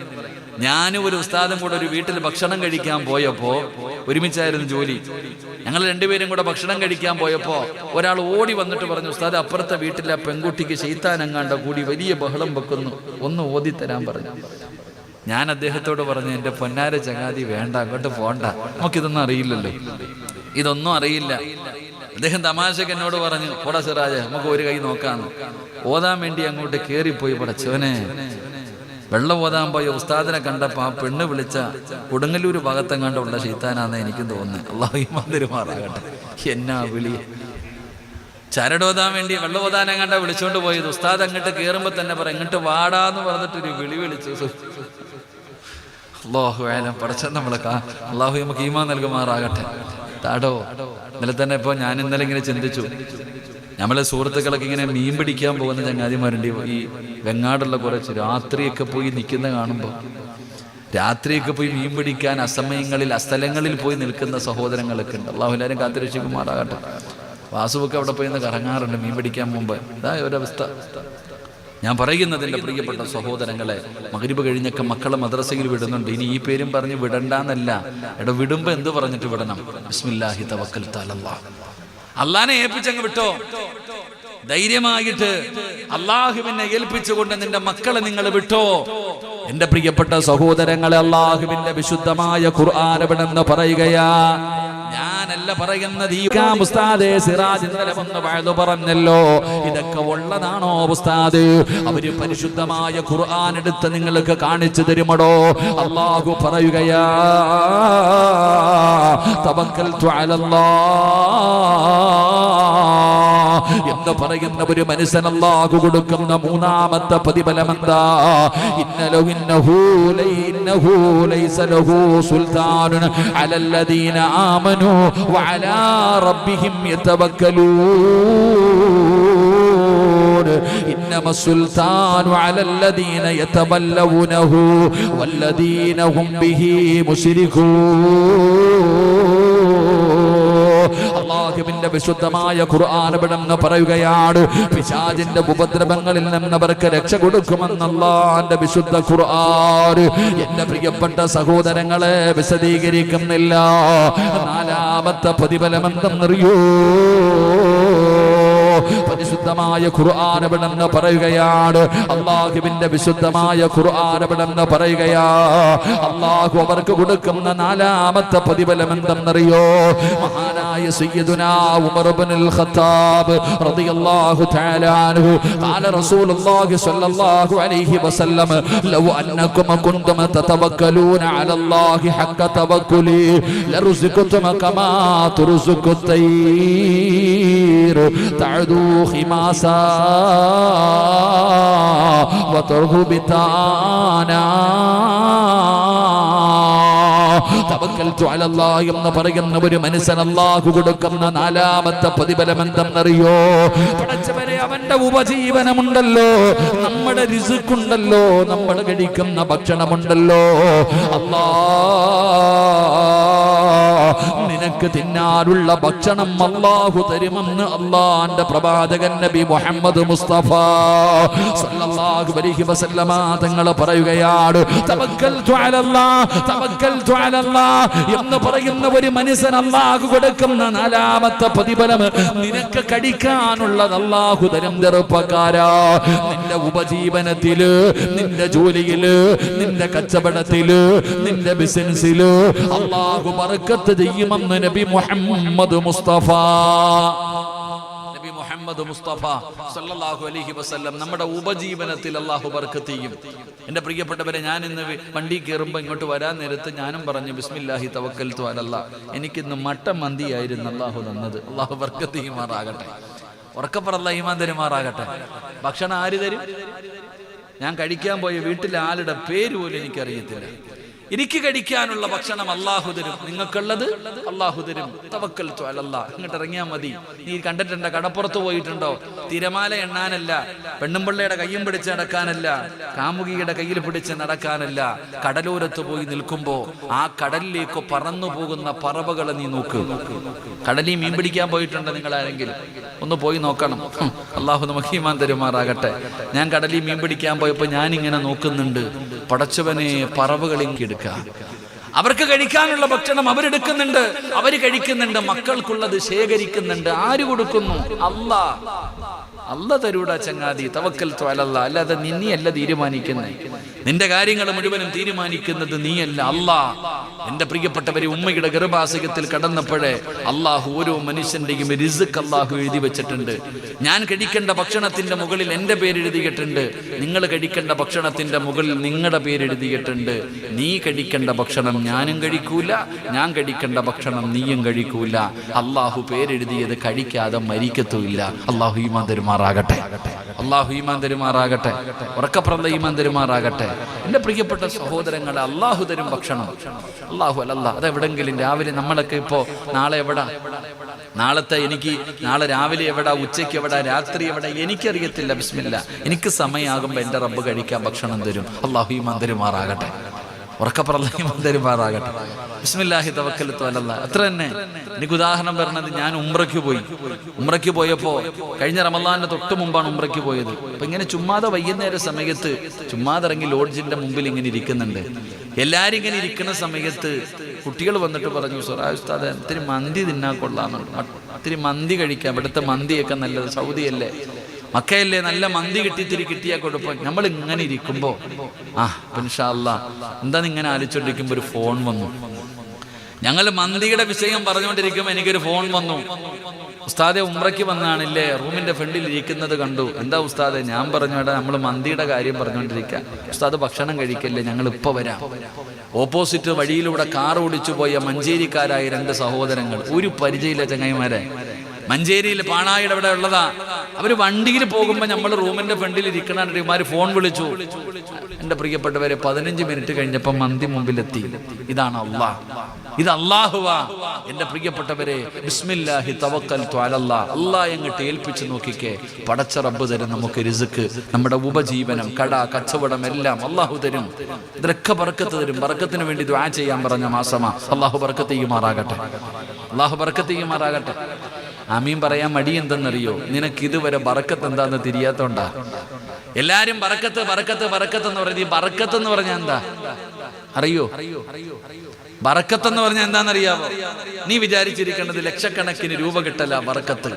ഞാനും ഒരു ഉസ്താദും കൂടെ ഒരു വീട്ടിൽ ഭക്ഷണം കഴിക്കാൻ പോയപ്പോ, ഒരുമിച്ചായിരുന്നു ജോലി, ഞങ്ങൾ 2 പേരും കൂടെ ഭക്ഷണം കഴിക്കാൻ പോയപ്പോ ഒരാൾ ഓടി വന്നിട്ട് പറഞ്ഞു, ഉസ്താദ്, അപ്പുറത്തെ വീട്ടിലെ ആ പെൺകുട്ടിക്ക് ശൈത്താൻ എങ്ങാണ്ട കൂടി വലിയ ബഹളം വെക്കുന്നു, ഒന്ന് ഓതിത്തരാൻ പറഞ്ഞു. ഞാൻ അദ്ദേഹത്തോട് പറഞ്ഞു, എന്റെ പൊന്നാര ചങ്ങാതി, വേണ്ട, അങ്ങോട്ട് പോണ്ട, നമുക്കിതൊന്നും അറിയില്ലല്ലോ, ഇതൊന്നും അറിയില്ല. അദ്ദേഹം തമാശക്ക് എന്നോട് പറഞ്ഞു, പോടാ സിറാജ്, നമുക്ക് ഒരു കൈ നോക്കാന്ന്. ഓതാൻ വേണ്ടി അങ്ങോട്ട് കേറിപ്പോയി. പടച്ചോനെ, വെള്ളം ഓതാൻ പോയ ഉസ്താദിനെ കണ്ടപ്പോ ആ പെണ്ണ് വിളിച്ച കൊടുങ്ങല്ലൂർ ഭാഗത്തെങ്ങാണ്ടുള്ള ശൈത്താനാന്ന് എനിക്കും തോന്നുന്നത്. അല്ലാഹു ഈമാൻ തരുമാറാകട്ടെ. എന്നാ വിളി! ചരടോതാൻ വേണ്ടി വെള്ളം ഓതാനെങ്ങാണ്ട വിളിച്ചോണ്ട് പോയത്. ഉസ്താദ് അങ്ങോട്ട് കയറുമ്പോ തന്നെ പറ, ഇങ്ങോട്ട് വാടാന്ന് പറഞ്ഞിട്ടൊരു വിളി വിളിച്ചു. അല്ലാഹു അലം. പടച്ചോൻ നമ്മളെ അല്ലാഹു നമുക്ക് ഈമാൻ നൽകുമാറാകട്ടെ. താടോ, ഇന്നലെ തന്നെ ഇപ്പൊ ഞാൻ ഇന്നലെ ഇങ്ങനെ ചിന്തിച്ചു, നമ്മളെ സുഹൃത്തുക്കളൊക്കെ ഇങ്ങനെ മീൻ പിടിക്കാൻ പോകുന്ന ചങ്ങാതിമാരുണ്ട്. ഈ വെങ്ങാടുള്ള കുറച്ച് രാത്രിയൊക്കെ പോയി നിൽക്കുന്ന കാണുമ്പോൾ, രാത്രിയൊക്കെ പോയി മീൻ പിടിക്കാൻ അസമയങ്ങളിൽ അസ്ഥലങ്ങളിൽ പോയി നിൽക്കുന്ന സഹോദരങ്ങളൊക്കെ ഉണ്ട്. അല്ലാഹു എല്ലാവരും കാത്തിരക്ഷിക്കുമാറാകട്ടെ. വാസുവൊക്കെ അവിടെ പോയി കറങ്ങാറുണ്ട് മീൻ പിടിക്കാൻ മുമ്പ്. ഇതാ ഒരവസ്ഥ. ഞാൻ പറയുന്നതിൻ്റെ പ്രിയപ്പെട്ട സഹോദരങ്ങളെ, മഗ്രിബ് കഴിഞ്ഞൊക്കെ മക്കളെ മദ്രസയിൽ വിടുന്നുണ്ട്. ഇനി ഈ പേരും പറഞ്ഞ് വിടണ്ടെന്നല്ല, വിടുമ്പോ എന്ത് പറഞ്ഞിട്ട് വിടണം? ബിസ്മില്ലാഹി തവക്കൽതു അലല്ലാഹ്. അള്ളാനെ ഏൽപ്പിച്ചങ്ങ് വിട്ടോ. ധൈര്യമായിട്ട് അള്ളാഹുവിനെ ഏൽപ്പിച്ചുകൊണ്ട് നിന്റെ മക്കളെ നിങ്ങൾ വിട്ടോ. എന്റെ പ്രിയപ്പെട്ട സഹോദരങ്ങളെ, അള്ളാഹുവിന്റെ വിശുദ്ധമായ ഖുർആൻ എവിടെന്ന് പറയുകയാ. ഞാനല്ല പറയുന്നത്. ഈ ഉസ്താദേ സിറാജ് ഇന്നലെ വന്ന് വഅദ് പറഞ്ഞല്ലോ, ഇതൊക്കെ ഉള്ളതാണോ ഉസ്താദ്? അവര് പരിശുദ്ധമായ ഖുർആൻ എടുത്ത് നിങ്ങൾക്ക് കാണിച്ചു തരുമടോ? അള്ളാഹു പറയുകയാ, തവക്കൽതു അലല്ലാഹ് എന്ന് പറയുന്ന ഒരു മനുഷ്യൻ അല്ലാഹു കൊടുക്കുന്ന 3ാമത്തെ പ്രതിഫലമെന്താ? ഇന്നഹു ലൈസ ലഹു സുൽത്താനുൻ അലല്ലദീന ആമനു വഅലാ റബ്ബിഹിം യതവക്കലൂൻ. ഇന്നമ സുൽത്താനു അലല്ലദീന യതബല്ലൂനഹു വല്ലദീന ഹും ബിഹി മുശ്രികൂൻ. അല്ലാഹുവിന്റെ വിശുദ്ധമായ ഖുർആൻ ഇവിടുന്ന് പറയുകയാണ്, പിശാചിന്റെ ഉപദ്രവങ്ങളിൽ നിന്ന് അവർക്ക് രക്ഷ കൊടുക്കുമെന്ന് അല്ലാഹുവിന്റെ വിശുദ്ധ ഖുർആൻ. എന്റെ പ്രിയപ്പെട്ട സഹോദരങ്ങളെ, വിശദീകരിക്കുന്നില്ല. നാലാമത്തെ പ്രതിഫലം എന്തെന്നറിയോ? പരിശുദ്ധമായ ഖുർആൻ ഇവിടുന്ന് പറയുകയാണ്, അല്ലാഹുവിന്റെ വിശുദ്ധമായ ഖുർആൻ ഇവിടുന്ന് പറയുകയാ, അല്ലാഹു അവർക്ക് കൊടുക്കുന്ന നാലാമത്തെ പ്രതിഫലം എന്തെന്നറിയോ? മഹാനായ സയ്യിദുനാ ഉമർ ഇബ്നുൽ ഖത്താബ് റളിയല്ലാഹു തആല അൻഹു ഖാല റസൂലുള്ളാഹി സ്വല്ലല്ലാഹു അലൈഹി വസല്ലം ലൗ അന്നകും കുൻതും തതവക്കലൂന അലല്ലാഹി ഹഖ്ക തവക്കുലി ലറുസികുതും കമാ തുർസുകുത് തൈർ തഅദു ഖിമാസാ വതർഹു ബിതാനാ. തവക്കൽതു അലല്ലാഹ് എന്ന് പറയുന്ന ഒരു മനുഷ്യൻ അല്ലാഹു കൊടുക്കുന്ന നാലാമത്തെ പ്രതിഫലം എന്തെന്നറിയോ? പടച്ചവനെ, അവന്റെ ഉപജീവനമുണ്ടല്ലോ, നമ്മുടെ റിസ്ക്കുണ്ടല്ലോ, നമ്മൾ കഴിക്കുന്ന ഭക്ഷണമുണ്ടല്ലോ, നിനക്ക് തിന്നാനുള്ള ഭക്ഷണം അല്ലാഹു തരുമെന്ന് അല്ലാഹുവിന്റെ പ്രവാചകൻ നബി മുഹമ്മദ് മുസ്തഫ സല്ലല്ലാഹു അലൈഹി വസല്ലമ തങ്ങൾ പറയുകയാണ്, തവക്കൽതു അലല്ലാഹ്, തവക്കൽതു അലല്ലാഹ് എന്ന് പറയുന്ന ഒരു മനുഷ്യൻ അല്ലാഹു കൊടുക്കുന്ന നാലാമത്തെ പ്രതിഫലം നിനക്ക് കഴിക്കാനുള്ളത് അല്ലാഹു തരും. ചെറുപ്പക്കാരാ, നിന്റെ ഉപജീവനത്തില്, നിന്റെ ജോലിയില്, നിന്റെ കച്ചവടത്തില്, നിന്റെ ബിസിനസ്സില് അല്ലാഹു ബർക്കത്ത് ചെയ്യുമെന്ന് നബി മുഹമ്മദ് മുസ്തഫ സല്ലല്ലാഹു അലൈഹി വസല്ലം നമ്മുടെ ഉപജീവനത്തിൽ അല്ലാഹു ബർക്കത്ത് ചെയ്യും. എൻ്റെ പ്രിയപ്പെട്ടവരെ, ഞാൻ ഇന്ന് വണ്ടി കയറുമ്പോൾ ഇങ്ങോട്ട് വരാൻ നേരത്ത് ഞാനും പറഞ്ഞു ബിസ്മില്ലാഹി തവക്കൽതു അലല്ലാഹ്. എനിക്കിന്ന് മട്ടൻ മന്തിയായിരുന്നു അല്ലാഹു തന്നത്. അല്ലാഹു ബർക്കത്ത് ചെയ്യുമാറാകട്ടെ, ഉറക്കപ്പറല്ല ഈമാൻ തരുമാറാകട്ടെ. ഭക്ഷണം ആര് തരും? ഞാൻ കഴിക്കാൻ പോയ വീട്ടിലെ ആളുടെ പേര് പോലും എനിക്കറിയത്തില്ല. എനിക്ക് കഴിക്കാനുള്ള ഭക്ഷണം അല്ലാഹു തരും, നിങ്ങൾക്കുള്ളത് അല്ലാഹു തരും. തവക്കൽതു അലല്ലാഹ്. ഇങ്ങോട്ട് ഇറങ്ങിയാൽ മതി. നീ കണ്ടിട്ടുണ്ടോ, കടപ്പുറത്ത് പോയിട്ടുണ്ടോ? തിരമാല എണ്ണാനല്ല, പെണ്ണുമ്പിള്ളയുടെ കയ്യും പിടിച്ച് നടക്കാനല്ല, കാമുകിയുടെ കയ്യിൽ പിടിച്ച് നടക്കാനല്ല. കടലോരത്ത് പോയി നിൽക്കുമ്പോ ആ കടലിലേക്ക് പറന്നു പോകുന്ന പറവകളെ നീ നോക്ക്. കടലിൽ മീൻ പിടിക്കാൻ പോയിട്ടുണ്ടോ നിങ്ങൾ ആരെങ്കിലും? ഒന്ന് പോയി നോക്കണം. അല്ലാഹു നമുക്ക് ഈമാൻ തരുമാറാകട്ടെ. ഞാൻ കടലിൽ മീൻ പിടിക്കാൻ പോയപ്പോ ഞാനിങ്ങനെ നോക്കുന്നുണ്ട്, പടച്ചവനെ, പറവകളിലേക്ക് എടുക്കുക. അവർക്ക് കഴിക്കാനുള്ള ഭക്ഷണം അവരെടുക്കുന്നുണ്ട്, അവര് കഴിക്കുന്നുണ്ട്, മക്കൾക്കുള്ളത് ശേഖരിക്കുന്നുണ്ട്. ആര് കൊടുക്കുന്നു? അല്ലാ തരൂടാ ചങ്ങാതി. തവക്കൽതു അലല്ലാഹ്. അല്ലാതെ നിന്നെയല്ല തീരുമാനിക്കുന്നത്, നിന്റെ കാര്യങ്ങൾ മുഴുവനും തീരുമാനിക്കുന്നത് നീയല്ല, അല്ലാഹ്. എന്റെ പ്രിയപ്പെട്ടവരെ, ഉമ്മയുടെ ഗർഭാശയത്തിൽ കടന്നപ്പോഴേ അല്ലാഹു ഓരോ മനുഷ്യന്റെയും റിസ്ക് അല്ലാഹു എഴുതി വെച്ചിട്ടുണ്ട്. ഞാൻ കഴിക്കേണ്ട ഭക്ഷണത്തിന്റെ മുകളിൽ എൻ്റെ പേര് എഴുതിയിട്ടുണ്ട്, നിങ്ങൾ കഴിക്കേണ്ട ഭക്ഷണത്തിന്റെ മുകളിൽ നിങ്ങളുടെ പേര് എഴുതിയിട്ടുണ്ട്. നീ കഴിക്കേണ്ട ഭക്ഷണം ഞാനും കഴിക്കൂല, ഞാൻ കഴിക്കേണ്ട ഭക്ഷണം നീയും കഴിക്കൂല. അല്ലാഹു പേരെഴുതിയത് കഴിക്കാതെ മരിക്കത്തുമില്ല. അല്ലാഹു ഈമാൻ തരുമാറാകട്ടെ, അല്ലാഹു ഈമാൻ തരുമാറാകട്ടെ, ഉറക്കപ്പുറം ഈമാൻ തരുമാറാകട്ടെ. എൻ്റെ പ്രിയപ്പെട്ട സഹോദരങ്ങളെ, അല്ലാഹു തരും ഭക്ഷണം. അല്ലാഹു അലല്ലാ. അതെവിടെങ്കിലും രാവിലെ നമ്മളൊക്കെ ഇപ്പോൾ നാളെ എവിടാ, നാളത്തെ എനിക്ക് നാളെ രാവിലെ എവിടാ, ഉച്ചയ്ക്ക് എവിടാ, രാത്രി എവിടാ, എനിക്കറിയത്തില്ല. ബിസ്മില്ലാ, എനിക്ക് സമയമാകുമ്പോൾ എൻ്റെ റബ്ബ് കഴിക്കാൻ ഭക്ഷണം തരും. അല്ലാഹു ഈമാൻ തരുമാറാകട്ടെ, ഉറക്കപ്പുറം ഈമാൻ തരുമാറാകട്ടെ. ബിസ്മില്ലാഹി തവക്കൽതു അലല്ലാഹ്. അത്ര തന്നെ. എനിക്ക് ഉദാഹരണം പറഞ്ഞത്, ഞാൻ ഉംറയ്ക്ക് പോയപ്പോ കഴിഞ്ഞ റമളാനിന് തൊട്ട് മുമ്പാണ് ഉംറയ്ക്ക് പോയത്. അപ്പൊ ഇങ്ങനെ ചുമ്മാതെ വൈകുന്നേര സമയത്ത് ചുമ്മാതെ ഇറങ്ങി ലോഡ്ജിന്റെ മുമ്പിൽ ഇങ്ങനെ ഇരിക്കുന്നുണ്ട്. എല്ലാരും ഇങ്ങനെ ഇരിക്കുന്ന സമയത്ത് കുട്ടികൾ വന്നിട്ട് പറഞ്ഞു, ഉസ്താദേ, ഇത്തിരി മന്തി തിന്നാൻ കൊള്ളാമെന്നുണ്ട്, ഇത്തിരി മന്തി കഴിക്കാം, ഇവിടുത്തെ മന്തിയൊക്കെ നല്ലത്, സൗദിയല്ലേ, മക്കയല്ലേ, നല്ല മന്തി കിട്ടിയാൽ കൊടുപ്പം. നമ്മൾ ഇങ്ങനെ ഇരിക്കുമ്പോ ഇൻഷാ അല്ലാഹ് എന്താന്ന് ഇങ്ങനെ ആലോചിച്ചോണ്ടിരിക്കുമ്പോ ഒരു ഫോൺ വന്നു. ഞങ്ങൾ മന്തിയുടെ വിഷയം പറഞ്ഞുകൊണ്ടിരിക്കുമ്പോൾ എനിക്കൊരു ഫോൺ വന്നു. ഉസ്താദെ, ഉംറയ്ക്ക് വന്നാണില്ലേ, റൂമിന്റെ ഫ്രണ്ടിൽ ഇരിക്കുന്നത് കണ്ടു. എന്താ ഉസ്താദെ? ഞാൻ പറഞ്ഞു, എടാ, നമ്മൾ മന്തിയുടെ കാര്യം പറഞ്ഞുകൊണ്ടിരിക്കുക. ഉസ്താദ് ഭക്ഷണം കഴിക്കല്ലേ, ഞങ്ങൾ ഇപ്പൊ വരാം. ഓപ്പോസിറ്റ് വഴിയിലൂടെ കാർ ഓടിച്ചു പോയ മഞ്ചേരിക്കാരായ 2 സഹോദരങ്ങൾ, ഒരു പരിചയമില്ല ചങ്ങായിമാരെ, മഞ്ചേരിയിൽ പാണായുടെ അവിടെ ഉള്ളതാ. അവര് വണ്ടിയിൽ പോകുമ്പോ നമ്മൾ റൂമിന്റെ ഫ്രണ്ടിൽ ഇരിക്കണമാര് ഫോൺ വിളിച്ചു. എന്റെ പ്രിയപ്പെട്ടവരെ, 15 മിനിറ്റ് കഴിഞ്ഞപ്പോ മന്തി മുമ്പിലെത്തി. ഇതാണ് അല്ലാഹ്, ഇത് അല്ലാഹുവാ. എന്റെ പ്രിയപ്പെട്ടവരെ, ബിസ്മില്ലാഹി തവക്കൽതു അലല്ലാഹ്. അല്ലാഹ് എങ്ങോട്ട് ഏൽപ്പിച്ചു നോക്കിക്കേ, പടച്ച റബ്ബ് തരും നമുക്ക് റിസ്ക്. നമ്മുടെ ഉപജീവനം, കട, കച്ചവടം എല്ലാം അല്ലാഹു തരും. ഇതിലൊക്കെ ബർക്കത്ത് തരും. ബർക്കത്തിന് വേണ്ടി ദുആ ചെയ്യാൻ പറഞ്ഞ മാസമാ. അല്ലാഹു ബർക്കത്ത് ചെയ്യുമാറാകട്ടെ, അല്ലാഹു ബർക്കത്ത് ചെയ്യുമാറാകട്ടെ. ആമീൻ പറയാൻ മടി എന്തെന്നറിയോ? നിനക്ക് ഇതുവരെ ബറക്കത്ത് എന്താന്ന് തിരിയാത്തോണ്ടാ. എല്ലാരും ബറക്കത്ത് ബറക്കത്ത് ബറക്കത്ത് എന്ന് പറയുന്നത്, ഈ ബറക്കത്ത് എന്ന് പറഞ്ഞാൽ എന്താ അറിയോ? ബറക്കത്ത് എന്ന് പറഞ്ഞാൽ എന്താണെന്നറിയാവോ? നീ വിചാരിച്ചിരിക്കേണ്ടത് ലക്ഷക്കണക്കിന് രൂപ കിട്ടല ബറക്കത്ത്,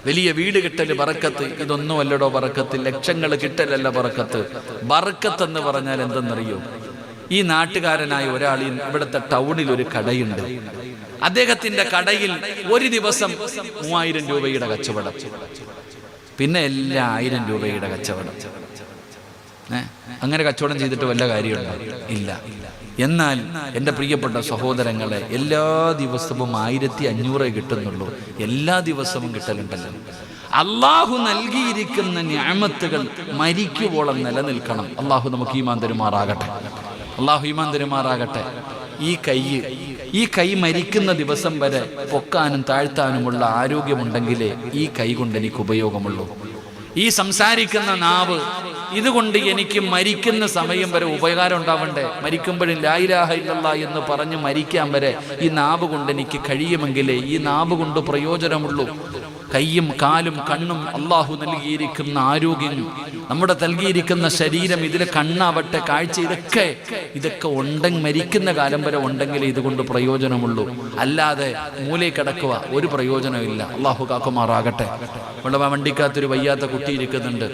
വലിയ വീട് കിട്ടല് ബറക്കത്ത്. ഇതൊന്നും അല്ലടോ ബറക്കത്ത്. ലക്ഷങ്ങൾ കിട്ടലല്ല ബറക്കത്ത്. ബറക്കത്ത് എന്ന് പറഞ്ഞാൽ എന്തെന്നറിയോ? ഈ നാട്ടുകാരനായ ഒരാൾ ഇവിടുത്തെ ടൗണിൽ ഒരു കടയുണ്ട്. അദ്ദേഹത്തിന്റെ കടയിൽ ഒരു ദിവസം 3000 രൂപയുടെ കച്ചവടം, പിന്നെ എല്ലാ 1000 രൂപയുടെ കച്ചവടം. അങ്ങനെ കച്ചവടം ചെയ്തിട്ട് വല്ല കാര്യമുണ്ടോ? ഇല്ല. എന്നാൽ എൻ്റെ പ്രിയപ്പെട്ട സഹോദരങ്ങളെ, എല്ലാ ദിവസവും 1500 കിട്ടുന്നുള്ളൂ. എല്ലാ ദിവസവും കിട്ടലുണ്ടല്ലോ. അള്ളാഹു നൽകിയിരിക്കുന്ന നിഅമത്തുകൾ മരിക്കുവോളം നിലനിൽക്കണം. അള്ളാഹു നമുക്ക് ഈമാൻ തരുമാറാകട്ടെ. അള്ളാഹു ഈമാൻ തരുമാറാകട്ടെ. ഈ കൈ മരിക്കുന്ന ദിവസം വരെ പൊക്കാനും താഴ്ത്താനുമുള്ള ആരോഗ്യമുണ്ടെങ്കിലേ ഈ കൈ കൊണ്ട് എനിക്ക് ഉപയോഗമുള്ളൂ. ഈ സംസാരിക്കുന്ന നാവ്, ഇതുകൊണ്ട് എനിക്ക് മരിക്കുന്ന സമയം വരെ ഉപകാരം ഉണ്ടാവണ്ടേ? മരിക്കുമ്പോഴും ലാ ഇലാഹ ഇല്ലല്ലാഹ് എന്ന് പറഞ്ഞ് മരിക്കാൻ വരെ ഈ നാവ് കൊണ്ട് എനിക്ക് കഴിയുമെങ്കിലേ ഈ നാവ് കൊണ്ട് പ്രയോജനമുള്ളൂ. കയ്യും കാലും കണ്ണും അള്ളാഹു നൽകിയിരിക്കുന്ന ആരോഗ്യം, നമ്മുടെ നൽകിയിരിക്കുന്ന ശരീരം, ഇതിലെ കണ്ണാവട്ടെ, കാഴ്ച, ഇതൊക്കെ ഉണ്ടെങ്കിൽ മരിക്കുന്ന കാലം വരെ ഉണ്ടെങ്കിൽ ഇതുകൊണ്ട് പ്രയോജനമുള്ളൂ. അല്ലാതെ മൂലയിൽ കിടക്കുക ഒരു പ്രയോജനമില്ല. അള്ളാഹു കാക്കുമാറാകട്ടെ. ഇവിടെ വണ്ടിക്കകത്തൊരു വയ്യാത്ത കുട്ടി ഇരിക്കുന്നുണ്ട്.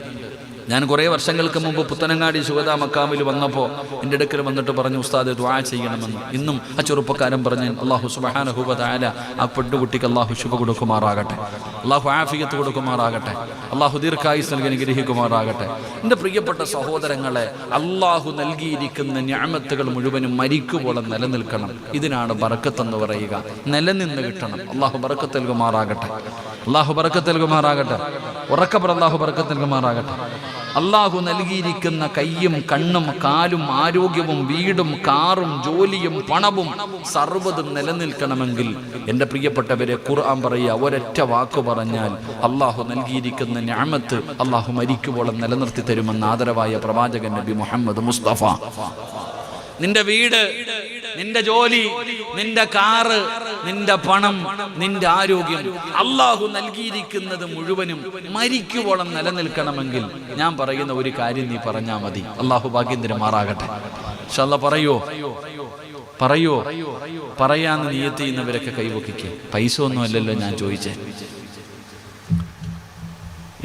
ഞാൻ കുറേ വർഷങ്ങൾക്ക് മുമ്പ് പുത്തനങ്ങാടി ശുഹദാ മക്കാമിൽ വന്നപ്പോൾ എൻ്റെ അടുക്കൽ വന്നിട്ട് പറഞ്ഞു, ഉസ്താദ് ദുആ ചെയ്യണമെന്ന്. ഇന്നും ആ ചെറുപ്പക്കാരൻ പറഞ്ഞു, അള്ളാഹു സുബ്ഹാനഹു വ തആല ആ പെണ്ണുകുട്ടിക്ക് അള്ളാഹു ശുഭ കൊടുക്കുമാറാകട്ടെ, അള്ളാഹു ആഫിയത്ത് കൊടുക്കുമാറാകട്ടെ, അള്ളാഹു ദീർഘായുസ് നൽകി അനുഗ്രഹിക്കുമാറാകട്ടെ. എൻ്റെ പ്രിയപ്പെട്ട സഹോദരങ്ങളെ, അള്ളാഹു നൽകിയിരിക്കുന്ന നിഅമത്തുകൾ മുഴുവനും മരിക്കുവോളം നിലനിൽക്കണം. ഇതിനാണ് ബറക്കത്ത് എന്ന് പറയുക. നിലനിന്ന് കിട്ടണം. അള്ളാഹു ബറക്കത്ത് നൽകുമാറാകട്ടെ. അള്ളാഹു ബറക്കത്ത് നൽകുമാറാകട്ടെ. ഉറക്കപ്പുറം അള്ളാഹു ബറക്കത്ത് നൽകുമാറാകട്ടെ. അള്ളാഹു നൽകിയിരിക്കുന്ന കയ്യും കണ്ണും കാലും ആരോഗ്യവും വീടും കാറും ജോലിയും പണവും സർവ്വതും നിലനിൽക്കണമെങ്കിൽ എൻ്റെ പ്രിയപ്പെട്ടവരെ, ഖുർആൻ പറയുക, ഒരൊറ്റ വാക്ക് പറഞ്ഞാൽ അള്ളാഹു നൽകിയിരിക്കുന്ന നിഅമത്ത് അള്ളാഹു മരിക്കുവോളം നിലനിർത്തി തരുമെന്ന് ആദരവായ പ്രവാചകൻ നബി മുഹമ്മദ് മുസ്തഫ. നിന്റെ വീട്, നിന്റെ ജോലി, നിന്റെ കാറ്, നിന്റെ പണം, നിന്റെ ആരോഗ്യം അള്ളാഹു നൽകിയിരിക്കുന്നത് മുഴുവനും മരിക്കുവോളം നിലനിൽക്കണമെങ്കിൽ ഞാൻ പറയുന്ന ഒരു കാര്യം നീ പറഞ്ഞാൽ മതി. അള്ളാഹു ഭാഗ്യം തരുമാറാകട്ടെ. ഇൻഷാ അല്ലാഹ് പറയോ പറയാന്ന് നിയത്ത് ചെയ്യുന്നവരൊക്കെ കൈവക്കിക്ക്. പൈസ ഒന്നും അല്ലല്ലോ ഞാൻ ചോദിച്ചേ.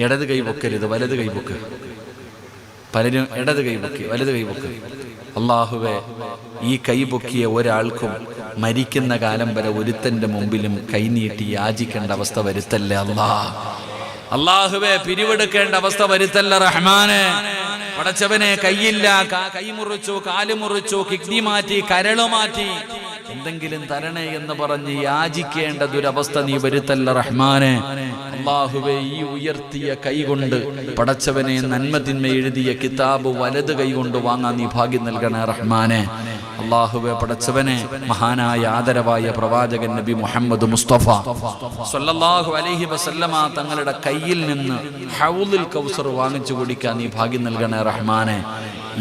ഇടത് കൈ പൊക്കരുത്, വലത് കൈ പൊക്ക്. പലരും ഇടത് കൈ പൊക്കി, വലത് കൈ പൊക്ക്. അള്ളാഹുവേ, ഈ കൈ പൊക്കിയ ഒരാൾക്കും മരിക്കുന്ന കാലം വരെ ഒരുത്തന്റെ മുമ്പിലും കൈനീട്ടി യാചിക്കേണ്ട അവസ്ഥ വരുത്തല്ലേ അള്ളാഹുവേ, പിരിവെടുക്കേണ്ട അവസ്ഥ വരുത്തല്ല റഹ്മാനെ. പടച്ചവനെ, കൈയില്ല, കൈ മുറിച്ചു, കാല് മുറിച്ചു, കിഡ്നി മാറ്റി, കരള് മാറ്റി, എന്തെങ്കിലും തരണേ എന്ന് പറഞ്ഞ് യാചിക്കേണ്ട ദുരവസ്ഥ നീ വരുത്തല്ല റഹ്മാനെ. അല്ലാഹുവേ, ഈ ഉയർത്തിയ കൈ കൊണ്ട് പടച്ചവനെ നന്മ തിന്മ എഴുതിയ കിതാബ് വലത് കൈ കൊണ്ട് വാങ്ങാൻ നീ ഭാഗ്യം നൽകണേ റഹ്മാനെ. അല്ലാഹുവേ, പടച്ചവനെ, മഹാനായ ആദരവായ പ്രവാചകൻ നബി മുഹമ്മദ് മുസ്തഫ സ്വല്ലല്ലാഹു അലൈഹി വസല്ലമ തങ്ങളുടെ കയ്യിൽ നിന്ന് ഹൗലുൽ കൗസർ വാങ്ങിച്ചു കുടിക്കാൻ നീ ഭാഗ്യം നൽകണേ റഹ്മാനെ.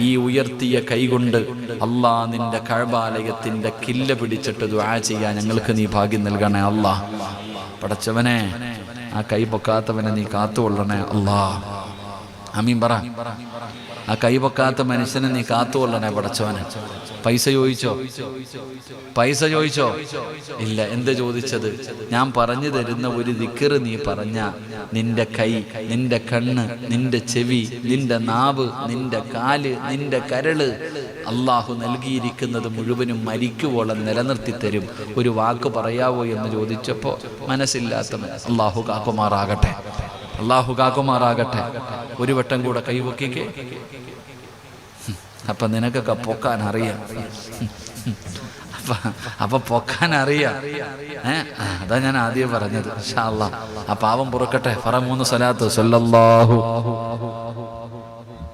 ഈ ഉയർത്തിയ കൈകൊണ്ട് അല്ലാ, നിന്റെ കഅബാലയത്തിന്റെ കില്ല പിടിച്ചിട്ട് ദുആ ചെയ്യാൻ ഞങ്ങൾക്ക് നീ ഭാഗ്യം നൽകണേ അല്ലാ. പടച്ചവനെ, ആ കൈ പൊക്കാത്തവനെ നീ കാത്തുകൊള്ളണേ അല്ലാ. ആമീൻ പറ. ആ കൈ പൊക്കാത്ത മനുഷ്യനെ നീ കാത്തുകൊള്ളണേ പടച്ചവനെ. പൈസ ചോദിച്ചോ? ഇല്ല. എന്ത് ചോദിച്ചത്? ഞാൻ പറഞ്ഞു തരുന്ന ഒരു ദിക്ർ നീ പറഞ്ഞ നിന്റെ കൈ, നിന്റെ കണ്ണ്, നിന്റെ ചെവി, നിന്റെ നാവ്, നിന്റെ കാല്, നിന്റെ കരള് അള്ളാഹു നൽകിയിരിക്കുന്നത് മുഴുവനും മരിക്കുവോളം നിലനിർത്തി തരും. ഒരു വാക്ക് പറയാവോ എന്ന് ചോദിച്ചപ്പോ മനസ്സില്ലാത്ത അള്ളാഹു കാക്കുമാറാകട്ടെ. അള്ളാഹു കാക്കുമാറാകട്ടെ. ഒരു വട്ടം കൂടെ കൈവക്കിക്കേ. അപ്പൊ നിനക്കൊക്കെ പൊക്കാൻ അറിയാം. അപ്പൊ പൊക്കാൻ അറിയാം. അതാ ഞാൻ ആദ്യം പറഞ്ഞത്. ഇൻഷാ അല്ലാഹ് ആ പാവം പുറക്കട്ടെ. പറ 3 സ്വലാത്ത്. സല്ലല്ലാഹു